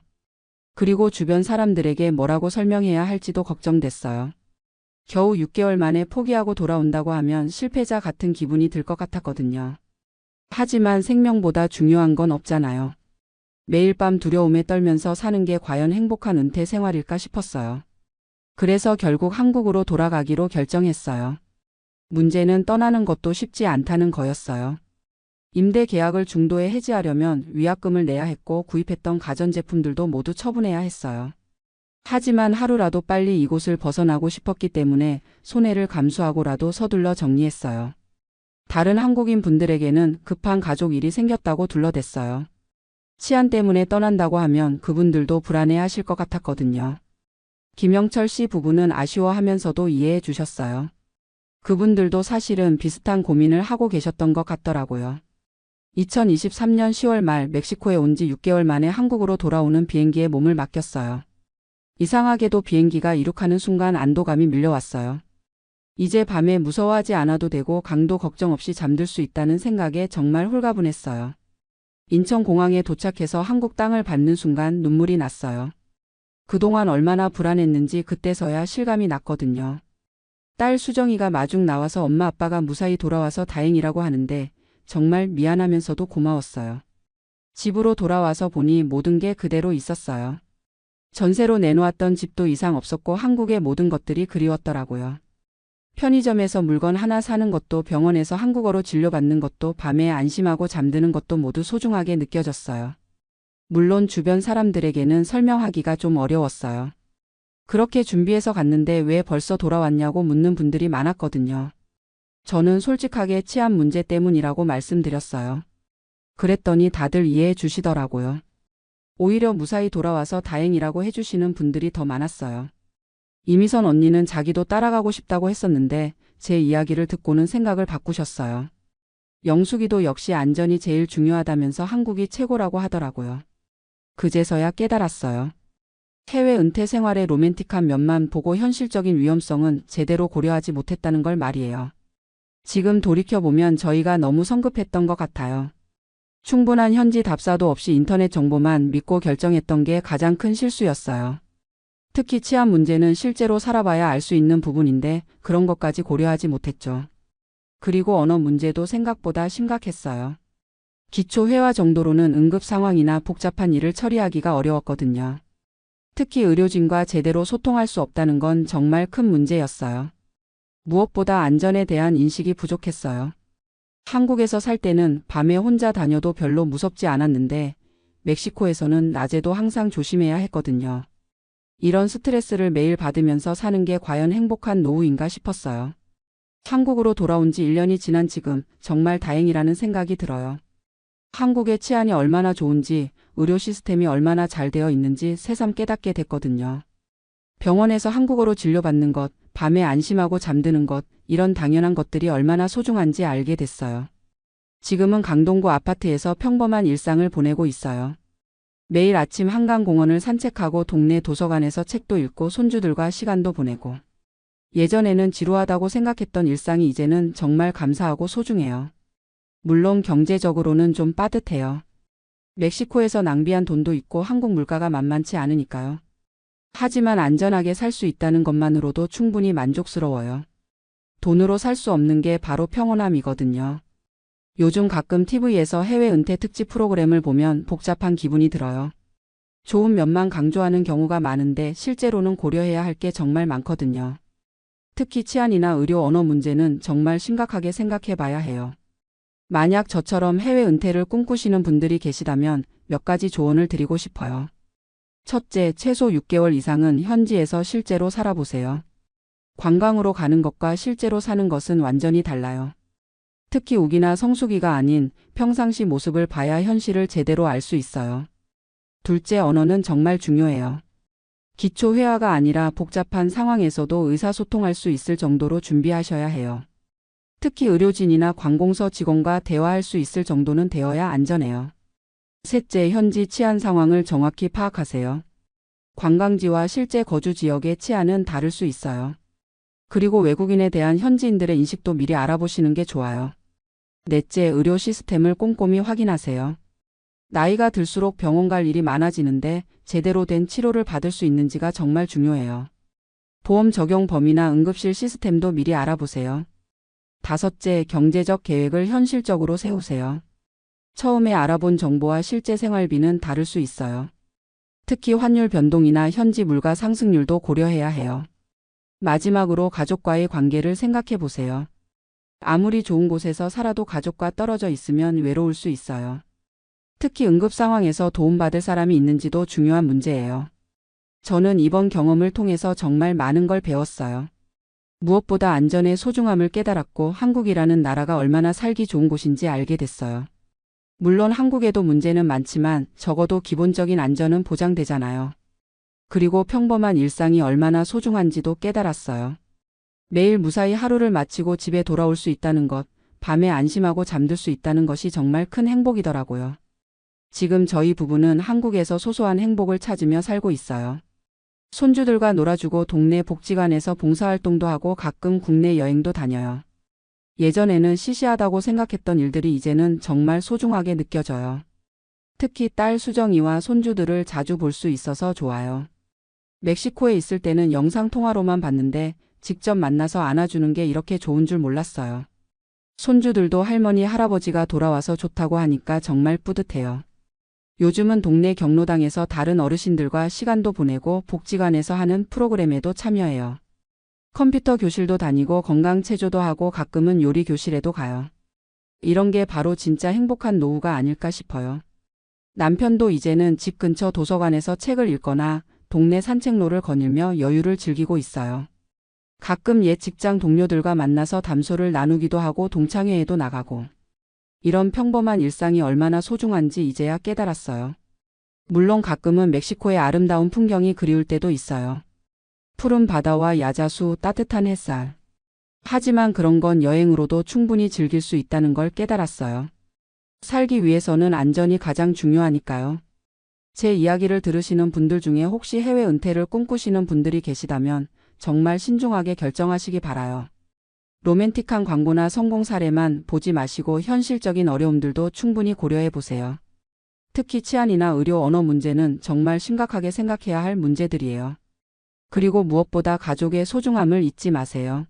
그리고 주변 사람들에게 뭐라고 설명해야 할지도 걱정됐어요. 겨우 6개월 만에 포기하고 돌아온다고 하면 실패자 같은 기분이 들 것 같았거든요. 하지만 생명보다 중요한 건 없잖아요. 매일 밤 두려움에 떨면서 사는 게 과연 행복한 은퇴 생활일까 싶었어요. 그래서 결국 한국으로 돌아가기로 결정했어요. 문제는 떠나는 것도 쉽지 않다는 거였어요. 임대 계약을 중도에 해지하려면 위약금을 내야 했고 구입했던 가전제품들도 모두 처분해야 했어요. 하지만 하루라도 빨리 이곳을 벗어나고 싶었기 때문에 손해를 감수하고라도 서둘러 정리했어요. 다른 한국인 분들에게는 급한 가족 일이 생겼다고 둘러댔어요. 치안 때문에 떠난다고 하면 그분들도 불안해하실 것 같았거든요. 김영철 씨 부부는 아쉬워하면서도 이해해 주셨어요. 그분들도 사실은 비슷한 고민을 하고 계셨던 것 같더라고요. 2023년 10월 말 멕시코에 온 지 6개월 만에 한국으로 돌아오는 비행기에 몸을 맡겼어요. 이상하게도 비행기가 이륙하는 순간 안도감이 밀려왔어요. 이제 밤에 무서워하지 않아도 되고 강도 걱정 없이 잠들 수 있다는 생각에 정말 홀가분했어요. 인천공항에 도착해서 한국 땅을 밟는 순간 눈물이 났어요. 그동안 얼마나 불안했는지 그때서야 실감이 났거든요. 딸 수정이가 마중 나와서 엄마 아빠가 무사히 돌아와서 다행이라고 하는데 정말 미안하면서도 고마웠어요. 집으로 돌아와서 보니 모든 게 그대로 있었어요. 전세로 내놓았던 집도 이상 없었고 한국의 모든 것들이 그리웠더라고요. 편의점에서 물건 하나 사는 것도 병원에서 한국어로 진료받는 것도 밤에 안심하고 잠드는 것도 모두 소중하게 느껴졌어요. 물론 주변 사람들에게는 설명하기가 좀 어려웠어요. 그렇게 준비해서 갔는데 왜 벌써 돌아왔냐고 묻는 분들이 많았거든요. 저는 솔직하게 치안 문제 때문이라고 말씀드렸어요. 그랬더니 다들 이해해 주시더라고요. 오히려 무사히 돌아와서 다행이라고 해주시는 분들이 더 많았어요. 이미선 언니는 자기도 따라가고 싶다고 했었는데 제 이야기를 듣고는 생각을 바꾸셨어요. 영숙이도 역시 안전이 제일 중요하다면서 한국이 최고라고 하더라고요. 그제서야 깨달았어요. 해외 은퇴 생활의 로맨틱한 면만 보고 현실적인 위험성은 제대로 고려하지 못했다는 걸 말이에요. 지금 돌이켜보면 저희가 너무 성급했던 것 같아요. 충분한 현지 답사도 없이 인터넷 정보만 믿고 결정했던 게 가장 큰 실수였어요. 특히 치안 문제는 실제로 살아봐야 알 수 있는 부분인데 그런 것까지 고려하지 못했죠. 그리고 언어 문제도 생각보다 심각했어요. 기초 회화 정도로는 응급 상황이나 복잡한 일을 처리하기가 어려웠거든요. 특히 의료진과 제대로 소통할 수 없다는 건 정말 큰 문제였어요. 무엇보다 안전에 대한 인식이 부족했어요. 한국에서 살 때는 밤에 혼자 다녀도 별로 무섭지 않았는데 멕시코에서는 낮에도 항상 조심해야 했거든요. 이런 스트레스를 매일 받으면서 사는 게 과연 행복한 노후인가 싶었어요. 한국으로 돌아온 지 1년이 지난 지금 정말 다행이라는 생각이 들어요. 한국의 치안이 얼마나 좋은지, 의료 시스템이 얼마나 잘 되어 있는지 새삼 깨닫게 됐거든요. 병원에서 한국어로 진료받는 것, 밤에 안심하고 잠드는 것, 이런 당연한 것들이 얼마나 소중한지 알게 됐어요. 지금은 강동구 아파트에서 평범한 일상을 보내고 있어요. 매일 아침 한강공원을 산책하고 동네 도서관에서 책도 읽고 손주들과 시간도 보내고. 예전에는 지루하다고 생각했던 일상이 이제는 정말 감사하고 소중해요. 물론 경제적으로는 좀 빠듯해요. 멕시코에서 낭비한 돈도 있고 한국 물가가 만만치 않으니까요. 하지만 안전하게 살 수 있다는 것만으로도 충분히 만족스러워요. 돈으로 살 수 없는 게 바로 평온함이거든요. 요즘 가끔 TV에서 해외 은퇴 특집 프로그램을 보면 복잡한 기분이 들어요. 좋은 면만 강조하는 경우가 많은데 실제로는 고려해야 할 게 정말 많거든요. 특히 치안이나 의료 언어 문제는 정말 심각하게 생각해 봐야 해요. 만약 저처럼 해외 은퇴를 꿈꾸시는 분들이 계시다면 몇 가지 조언을 드리고 싶어요. 첫째, 최소 6개월 이상은 현지에서 실제로 살아보세요. 관광으로 가는 것과 실제로 사는 것은 완전히 달라요. 특히 우기나 성수기가 아닌 평상시 모습을 봐야 현실을 제대로 알 수 있어요. 둘째, 언어는 정말 중요해요. 기초 회화가 아니라 복잡한 상황에서도 의사소통할 수 있을 정도로 준비하셔야 해요. 특히 의료진이나 관공서 직원과 대화할 수 있을 정도는 되어야 안전해요. 셋째, 현지 치안 상황을 정확히 파악하세요. 관광지와 실제 거주 지역의 치안은 다를 수 있어요. 그리고 외국인에 대한 현지인들의 인식도 미리 알아보시는 게 좋아요. 넷째, 의료 시스템을 꼼꼼히 확인하세요. 나이가 들수록 병원 갈 일이 많아지는데 제대로 된 치료를 받을 수 있는지가 정말 중요해요. 보험 적용 범위나 응급실 시스템도 미리 알아보세요. 다섯째, 경제적 계획을 현실적으로 세우세요. 처음에 알아본 정보와 실제 생활비는 다를 수 있어요. 특히 환율 변동이나 현지 물가 상승률도 고려해야 해요. 마지막으로 가족과의 관계를 생각해 보세요. 아무리 좋은 곳에서 살아도 가족과 떨어져 있으면 외로울 수 있어요. 특히 응급 상황에서 도움받을 사람이 있는지도 중요한 문제예요. 저는 이번 경험을 통해서 정말 많은 걸 배웠어요. 무엇보다 안전의 소중함을 깨달았고 한국이라는 나라가 얼마나 살기 좋은 곳인지 알게 됐어요. 물론 한국에도 문제는 많지만 적어도 기본적인 안전은 보장되잖아요. 그리고 평범한 일상이 얼마나 소중한지도 깨달았어요. 매일 무사히 하루를 마치고 집에 돌아올 수 있다는 것, 밤에 안심하고 잠들 수 있다는 것이 정말 큰 행복이더라고요. 지금 저희 부부는 한국에서 소소한 행복을 찾으며 살고 있어요. 손주들과 놀아주고 동네 복지관에서 봉사활동도 하고 가끔 국내 여행도 다녀요. 예전에는 시시하다고 생각했던 일들이 이제는 정말 소중하게 느껴져요. 특히 딸 수정이와 손주들을 자주 볼 수 있어서 좋아요. 멕시코에 있을 때는 영상통화로만 봤는데 직접 만나서 안아주는 게 이렇게 좋은 줄 몰랐어요. 손주들도 할머니, 할아버지가 돌아와서 좋다고 하니까 정말 뿌듯해요. 요즘은 동네 경로당에서 다른 어르신들과 시간도 보내고 복지관에서 하는 프로그램에도 참여해요. 컴퓨터 교실도 다니고 건강체조도 하고 가끔은 요리 교실에도 가요. 이런 게 바로 진짜 행복한 노후가 아닐까 싶어요. 남편도 이제는 집 근처 도서관에서 책을 읽거나 동네 산책로를 거닐며 여유를 즐기고 있어요. 가끔 옛 직장 동료들과 만나서 담소를 나누기도 하고 동창회에도 나가고. 이런 평범한 일상이 얼마나 소중한지 이제야 깨달았어요. 물론 가끔은 멕시코의 아름다운 풍경이 그리울 때도 있어요. 푸른 바다와 야자수, 따뜻한 햇살. 하지만 그런 건 여행으로도 충분히 즐길 수 있다는 걸 깨달았어요. 살기 위해서는 안전이 가장 중요하니까요. 제 이야기를 들으시는 분들 중에 혹시 해외 은퇴를 꿈꾸시는 분들이 계시다면 정말 신중하게 결정하시기 바라요. 로맨틱한 광고나 성공 사례만 보지 마시고 현실적인 어려움들도 충분히 고려해 보세요. 특히 치안이나 의료 언어 문제는 정말 심각하게 생각해야 할 문제들이에요. 그리고 무엇보다 가족의 소중함을 잊지 마세요.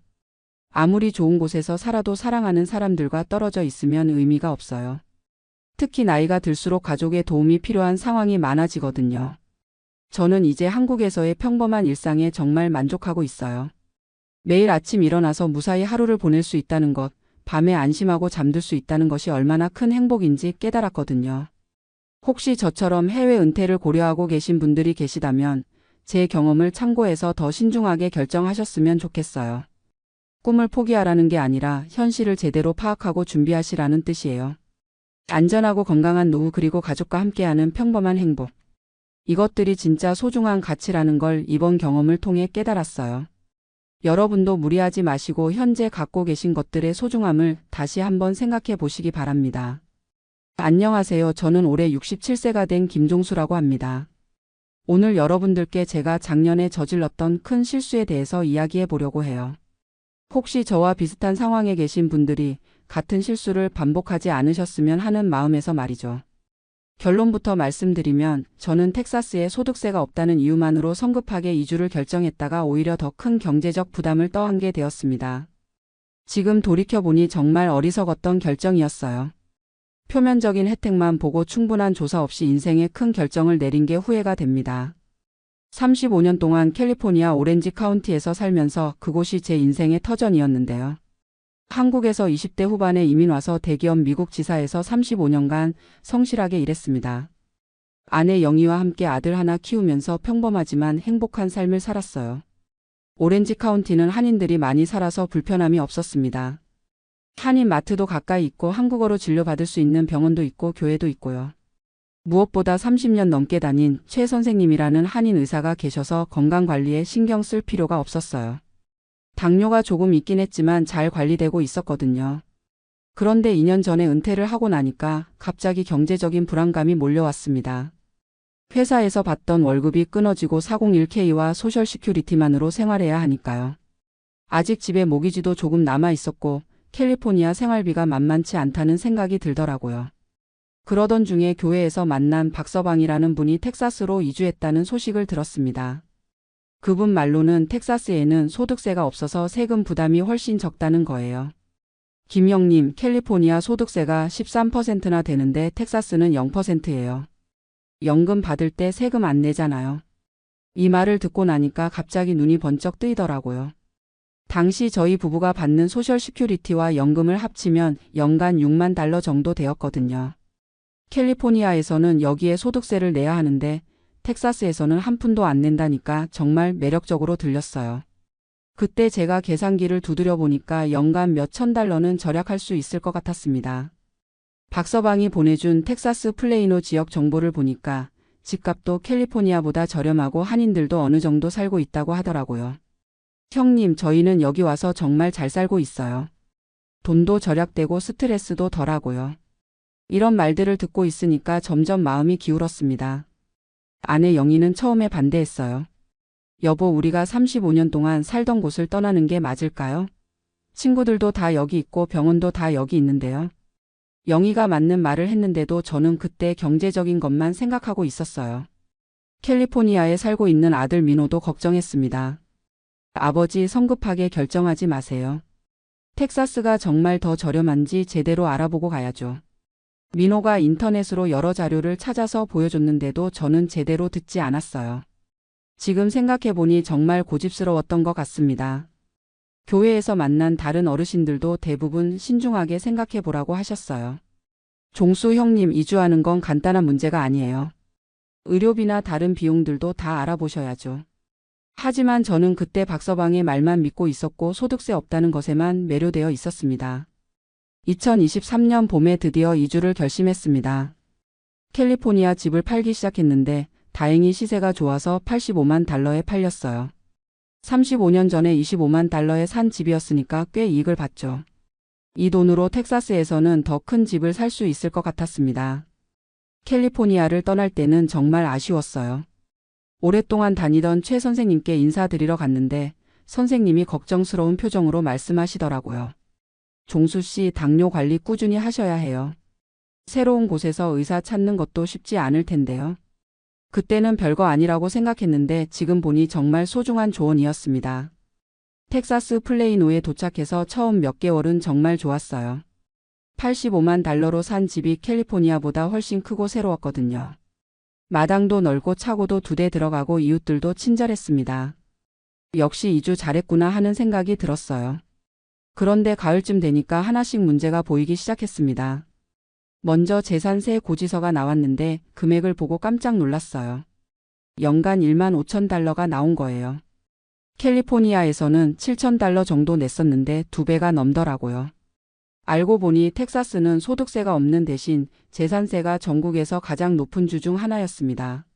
아무리 좋은 곳에서 살아도 사랑하는 사람들과 떨어져 있으면 의미가 없어요. 특히 나이가 들수록 가족의 도움이 필요한 상황이 많아지거든요. 저는 이제 한국에서의 평범한 일상에 정말 만족하고 있어요. 매일 아침 일어나서 무사히 하루를 보낼 수 있다는 것, 밤에 안심하고 잠들 수 있다는 것이 얼마나 큰 행복인지 깨달았거든요. 혹시 저처럼 해외 은퇴를 고려하고 계신 분들이 계시다면 제 경험을 참고해서 더 신중하게 결정하셨으면 좋겠어요. 꿈을 포기하라는 게 아니라 현실을 제대로 파악하고 준비하시라는 뜻이에요. 안전하고 건강한 노후 그리고 가족과 함께하는 평범한 행복. 이것들이 진짜 소중한 가치라는 걸 이번 경험을 통해 깨달았어요. 여러분도 무리하지 마시고 현재 갖고 계신 것들의 소중함을 다시 한번 생각해 보시기 바랍니다. 안녕하세요. 저는 올해 67세가 된 김종수라고 합니다. 오늘 여러분들께 제가 작년에 저질렀던 큰 실수에 대해서 이야기해 보려고 해요. 혹시 저와 비슷한 상황에 계신 분들이 같은 실수를 반복하지 않으셨으면 하는 마음에서 말이죠. 결론부터 말씀드리면 저는 텍사스에 소득세가 없다는 이유만으로 성급하게 이주를 결정했다가 오히려 더 큰 경제적 부담을 떠안게 되었습니다. 지금 돌이켜보니 정말 어리석었던 결정이었어요. 표면적인 혜택만 보고 충분한 조사 없이 인생의 큰 결정을 내린 게 후회가 됩니다. 35년 동안 캘리포니아 오렌지 카운티에서 살면서 그곳이 제 인생의 터전이었는데요. 한국에서 20대 후반에 이민 와서 대기업 미국 지사에서 35년간 성실하게 일했습니다. 아내 영희와 함께 아들 하나 키우면서 평범하지만 행복한 삶을 살았어요. 오렌지 카운티는 한인들이 많이 살아서 불편함이 없었습니다. 한인 마트도 가까이 있고 한국어로 진료받을 수 있는 병원도 있고 교회도 있고요. 무엇보다 30년 넘게 다닌 최 선생님이라는 한인 의사가 계셔서 건강관리에 신경 쓸 필요가 없었어요. 당뇨가 조금 있긴 했지만 잘 관리되고 있었거든요. 그런데 2년 전에 은퇴를 하고 나니까 갑자기 경제적인 불안감이 몰려왔습니다. 회사에서 받던 월급이 끊어지고 401k와 소셜 시큐리티만으로 생활해야 하니까요. 아직 집에 모기지도 조금 남아 있었고 캘리포니아 생활비가 만만치 않다는 생각이 들더라고요. 그러던 중에 교회에서 만난 박서방이라는 분이 텍사스로 이주했다는 소식을 들었습니다. 그분 말로는 텍사스에는 소득세가 없어서 세금 부담이 훨씬 적다는 거예요. 김영님, 캘리포니아 소득세가 13%나 되는데 텍사스는 0%예요. 연금 받을 때 세금 안 내잖아요. 이 말을 듣고 나니까 갑자기 눈이 번쩍 뜨이더라고요. 당시 저희 부부가 받는 소셜 시큐리티와 연금을 합치면 연간 6만 달러 정도 되었거든요. 캘리포니아에서는 여기에 소득세를 내야 하는데 텍사스에서는 한 푼도 안 낸다니까 정말 매력적으로 들렸어요. 그때 제가 계산기를 두드려 보니까 연간 몇천 달러는 절약할 수 있을 것 같았습니다. 박서방이 보내준 텍사스 플레이노 지역 정보를 보니까 집값도 캘리포니아보다 저렴하고 한인들도 어느 정도 살고 있다고 하더라고요. 형님, 저희는 여기 와서 정말 잘 살고 있어요. 돈도 절약되고 스트레스도 덜하고요. 이런 말들을 듣고 있으니까 점점 마음이 기울었습니다. 아내 영희는 처음에 반대했어요. 여보, 우리가 35년 동안 살던 곳을 떠나는 게 맞을까요? 친구들도 다 여기 있고 병원도 다 여기 있는데요. 영희가 맞는 말을 했는데도 저는 그때 경제적인 것만 생각하고 있었어요. 캘리포니아에 살고 있는 아들 민호도 걱정했습니다. 아버지, 성급하게 결정하지 마세요. 텍사스가 정말 더 저렴한지 제대로 알아보고 가야죠. 민호가 인터넷으로 여러 자료를 찾아서 보여줬는데도 저는 제대로 듣지 않았어요. 지금 생각해보니 정말 고집스러웠던 것 같습니다. 교회에서 만난 다른 어르신들도 대부분 신중하게 생각해보라고 하셨어요. 종수 형님, 이주하는 건 간단한 문제가 아니에요. 의료비나 다른 비용들도 다 알아보셔야죠. 하지만 저는 그때 박서방의 말만 믿고 있었고 소득세 없다는 것에만 매료되어 있었습니다. 2023년 봄에 드디어 이주를 결심했습니다. 캘리포니아 집을 팔기 시작했는데 다행히 시세가 좋아서 85만 달러에 팔렸어요. 35년 전에 25만 달러에 산 집이었으니까 꽤 이익을 봤죠. 이 돈으로 텍사스에서는 더 큰 집을 살 수 있을 것 같았습니다. 캘리포니아를 떠날 때는 정말 아쉬웠어요. 오랫동안 다니던 최 선생님께 인사드리러 갔는데 선생님이 걱정스러운 표정으로 말씀하시더라고요. 종수 씨, 당뇨 관리 꾸준히 하셔야 해요. 새로운 곳에서 의사 찾는 것도 쉽지 않을 텐데요. 그때는 별거 아니라고 생각했는데 지금 보니 정말 소중한 조언이었습니다. 텍사스 플레이노에 도착해서 처음 몇 개월은 정말 좋았어요. 85만 달러로 산 집이 캘리포니아보다 훨씬 크고 새로웠거든요. 마당도 넓고 차고도 2대 들어가고 이웃들도 친절했습니다. 역시 이주 잘했구나 하는 생각이 들었어요. 그런데 가을쯤 되니까 하나씩 문제가 보이기 시작했습니다. 먼저 재산세 고지서가 나왔는데 금액을 보고 깜짝 놀랐어요. 연간 1만 5천 달러가 나온 거예요. 캘리포니아에서는 7천 달러 정도 냈었는데 2배가 넘더라고요. 알고 보니 텍사스는 소득세가 없는 대신 재산세가 전국에서 가장 높은 주 중 하나였습니다.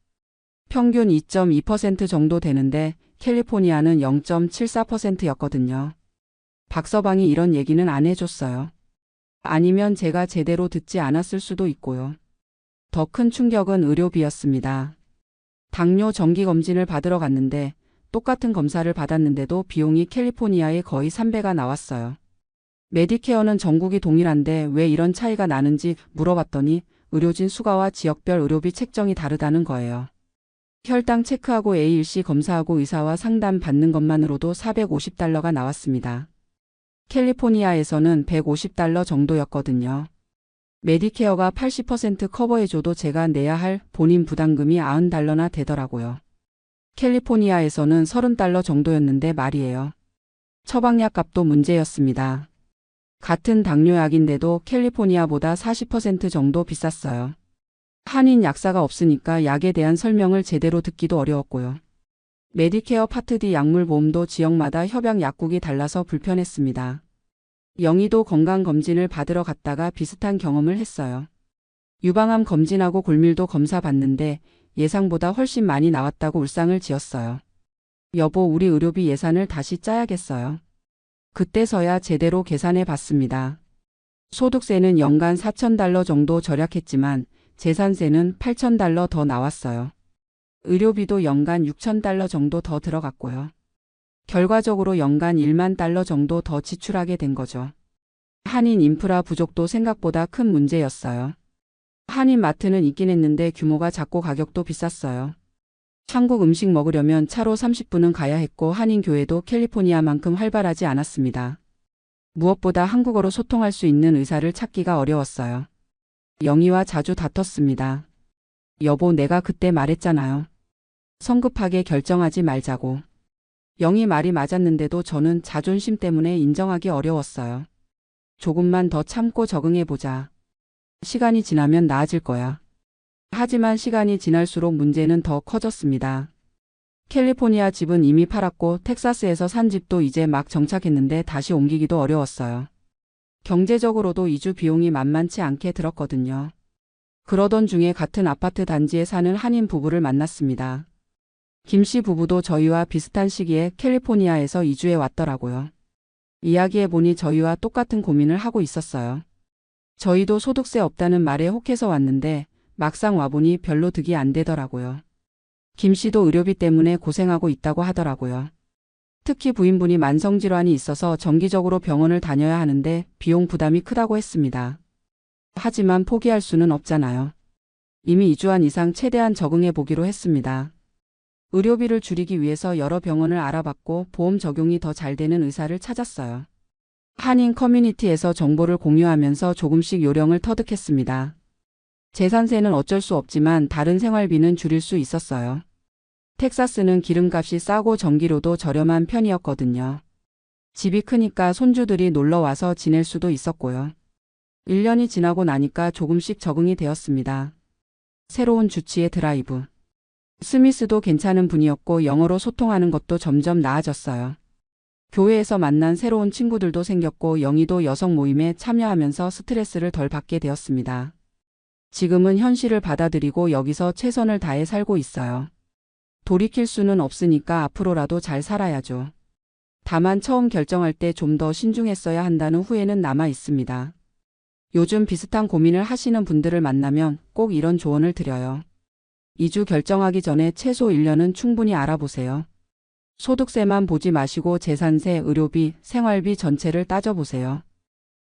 평균 2.2% 정도 되는데 캘리포니아는 0.74%였거든요. 박서방이 이런 얘기는 안 해줬어요. 아니면 제가 제대로 듣지 않았을 수도 있고요. 더 큰 충격은 의료비였습니다. 당뇨 정기검진을 받으러 갔는데 똑같은 검사를 받았는데도 비용이 캘리포니아의 거의 3배가 나왔어요. 메디케어는 전국이 동일한데 왜 이런 차이가 나는지 물어봤더니 의료진 수가와 지역별 의료비 책정이 다르다는 거예요. 혈당 체크하고 A1C 검사하고 의사와 상담 받는 것만으로도 450달러가 나왔습니다. 캘리포니아에서는 150달러 정도였거든요. 메디케어가 80% 커버해줘도 제가 내야 할 본인 부담금이 90달러나 되더라고요. 캘리포니아에서는 $30 정도였는데 말이에요. 처방약 값도 문제였습니다. 같은 당뇨약인데도 캘리포니아보다 40% 정도 비쌌어요. 한인 약사가 없으니까 약에 대한 설명을 제대로 듣기도 어려웠고요. 메디케어 파트 D 약물 보험도 지역마다 협약 약국이 달라서 불편했습니다. 영희도 건강검진을 받으러 갔다가 비슷한 경험을 했어요. 유방암 검진하고 골밀도 검사 받는데 예상보다 훨씬 많이 나왔다고 울상을 지었어요. 여보, 우리 의료비 예산을 다시 짜야겠어요. 그때서야 제대로 계산해 봤습니다. 소득세는 연간 $4,000 정도 절약했지만 재산세는 $8,000 더 나왔어요. 의료비도 연간 $6,000 정도 더 들어갔고요. 결과적으로 연간 $10,000 정도 더 지출하게 된 거죠. 한인 인프라 부족도 생각보다 큰 문제였어요. 한인 마트는 있긴 했는데 규모가 작고 가격도 비쌌어요. 한국 음식 먹으려면 차로 30분은 가야 했고 한인 교회도 캘리포니아만큼 활발하지 않았습니다. 무엇보다 한국어로 소통할 수 있는 의사를 찾기가 어려웠어요. 영희와 자주 다퉜습니다. 여보, 내가 그때 말했잖아요. 성급하게 결정하지 말자고. 영희 말이 맞았는데도 저는 자존심 때문에 인정하기 어려웠어요. 조금만 더 참고 적응해보자. 시간이 지나면 나아질 거야. 하지만 시간이 지날수록 문제는 더 커졌습니다. 캘리포니아 집은 이미 팔았고 텍사스에서 산 집도 이제 막 정착했는데 다시 옮기기도 어려웠어요. 경제적으로도 이주 비용이 만만치 않게 들었거든요. 그러던 중에 같은 아파트 단지에 사는 한인 부부를 만났습니다. 김 씨 부부도 저희와 비슷한 시기에 캘리포니아에서 이주해 왔더라고요. 이야기해보니 저희와 똑같은 고민을 하고 있었어요. 저희도 소득세 없다는 말에 혹해서 왔는데 막상 와보니 별로 득이 안 되더라고요. 김 씨도 의료비 때문에 고생하고 있다고 하더라고요. 특히 부인분이 만성질환이 있어서 정기적으로 병원을 다녀야 하는데 비용 부담이 크다고 했습니다. 하지만 포기할 수는 없잖아요. 이미 이주한 이상 최대한 적응해 보기로 했습니다. 의료비를 줄이기 위해서 여러 병원을 알아봤고 보험 적용이 더 잘 되는 의사를 찾았어요. 한인 커뮤니티에서 정보를 공유하면서 조금씩 요령을 터득했습니다. 재산세는 어쩔 수 없지만 다른 생활비는 줄일 수 있었어요. 텍사스는 기름값이 싸고 전기료도 저렴한 편이었거든요. 집이 크니까 손주들이 놀러와서 지낼 수도 있었고요. 1년이 지나고 나니까 조금씩 적응이 되었습니다. 새로운 주치의 드라이브. 스미스도 괜찮은 분이었고 영어로 소통하는 것도 점점 나아졌어요. 교회에서 만난 새로운 친구들도 생겼고 영희도 여성 모임에 참여하면서 스트레스를 덜 받게 되었습니다. 지금은 현실을 받아들이고 여기서 최선을 다해 살고 있어요. 돌이킬 수는 없으니까 앞으로라도 잘 살아야죠. 다만 처음 결정할 때 좀 더 신중했어야 한다는 후회는 남아 있습니다. 요즘 비슷한 고민을 하시는 분들을 만나면 꼭 이런 조언을 드려요. 이주 결정하기 전에 최소 1년은 충분히 알아보세요. 소득세만 보지 마시고 재산세, 의료비, 생활비 전체를 따져보세요.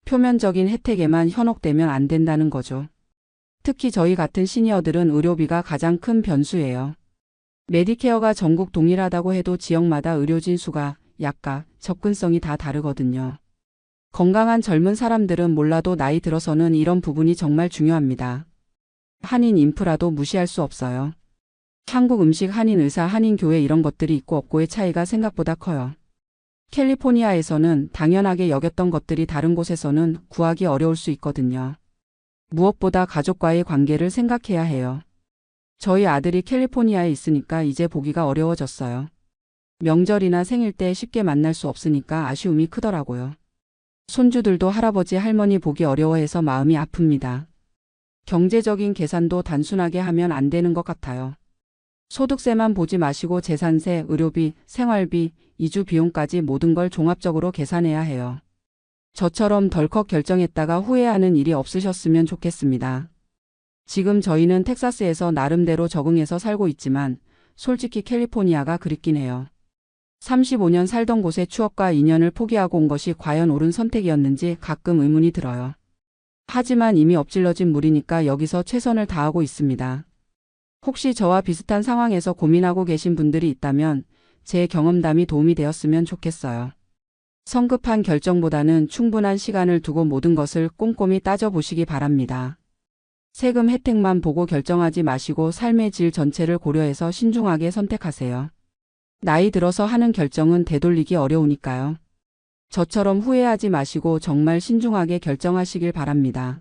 표면적인 혜택에만 현혹되면 안 된다는 거죠. 특히 저희 같은 시니어들은 의료비가 가장 큰 변수예요. 메디케어가 전국 동일하다고 해도 지역마다 의료진 수가, 약가, 접근성이 다 다르거든요. 건강한 젊은 사람들은 몰라도 나이 들어서는 이런 부분이 정말 중요합니다. 한인 인프라도 무시할 수 없어요. 한국 음식, 한인 의사, 한인 교회 이런 것들이 있고 없고의 차이가 생각보다 커요. 캘리포니아에서는 당연하게 여겼던 것들이 다른 곳에서는 구하기 어려울 수 있거든요. 무엇보다 가족과의 관계를 생각해야 해요. 저희 아들이 캘리포니아에 있으니까 이제 보기가 어려워졌어요. 명절이나 생일 때 쉽게 만날 수 없으니까 아쉬움이 크더라고요. 손주들도 할아버지 할머니 보기 어려워해서 마음이 아픕니다. 경제적인 계산도 단순하게 하면 안 되는 것 같아요. 소득세만 보지 마시고 재산세, 의료비, 생활비, 이주 비용까지 모든 걸 종합적으로 계산해야 해요. 저처럼 덜컥 결정했다가 후회하는 일이 없으셨으면 좋겠습니다. 지금 저희는 텍사스에서 나름대로 적응해서 살고 있지만 솔직히 캘리포니아가 그립긴 해요. 35년 살던 곳의 추억과 인연을 포기하고 온 것이 과연 옳은 선택이었는지 가끔 의문이 들어요. 하지만 이미 엎질러진 물이니까 여기서 최선을 다하고 있습니다. 혹시 저와 비슷한 상황에서 고민하고 계신 분들이 있다면 제 경험담이 도움이 되었으면 좋겠어요. 성급한 결정보다는 충분한 시간을 두고 모든 것을 꼼꼼히 따져보시기 바랍니다. 세금 혜택만 보고 결정하지 마시고 삶의 질 전체를 고려해서 신중하게 선택하세요. 나이 들어서 하는 결정은 되돌리기 어려우니까요. 저처럼 후회하지 마시고 정말 신중하게 결정하시길 바랍니다.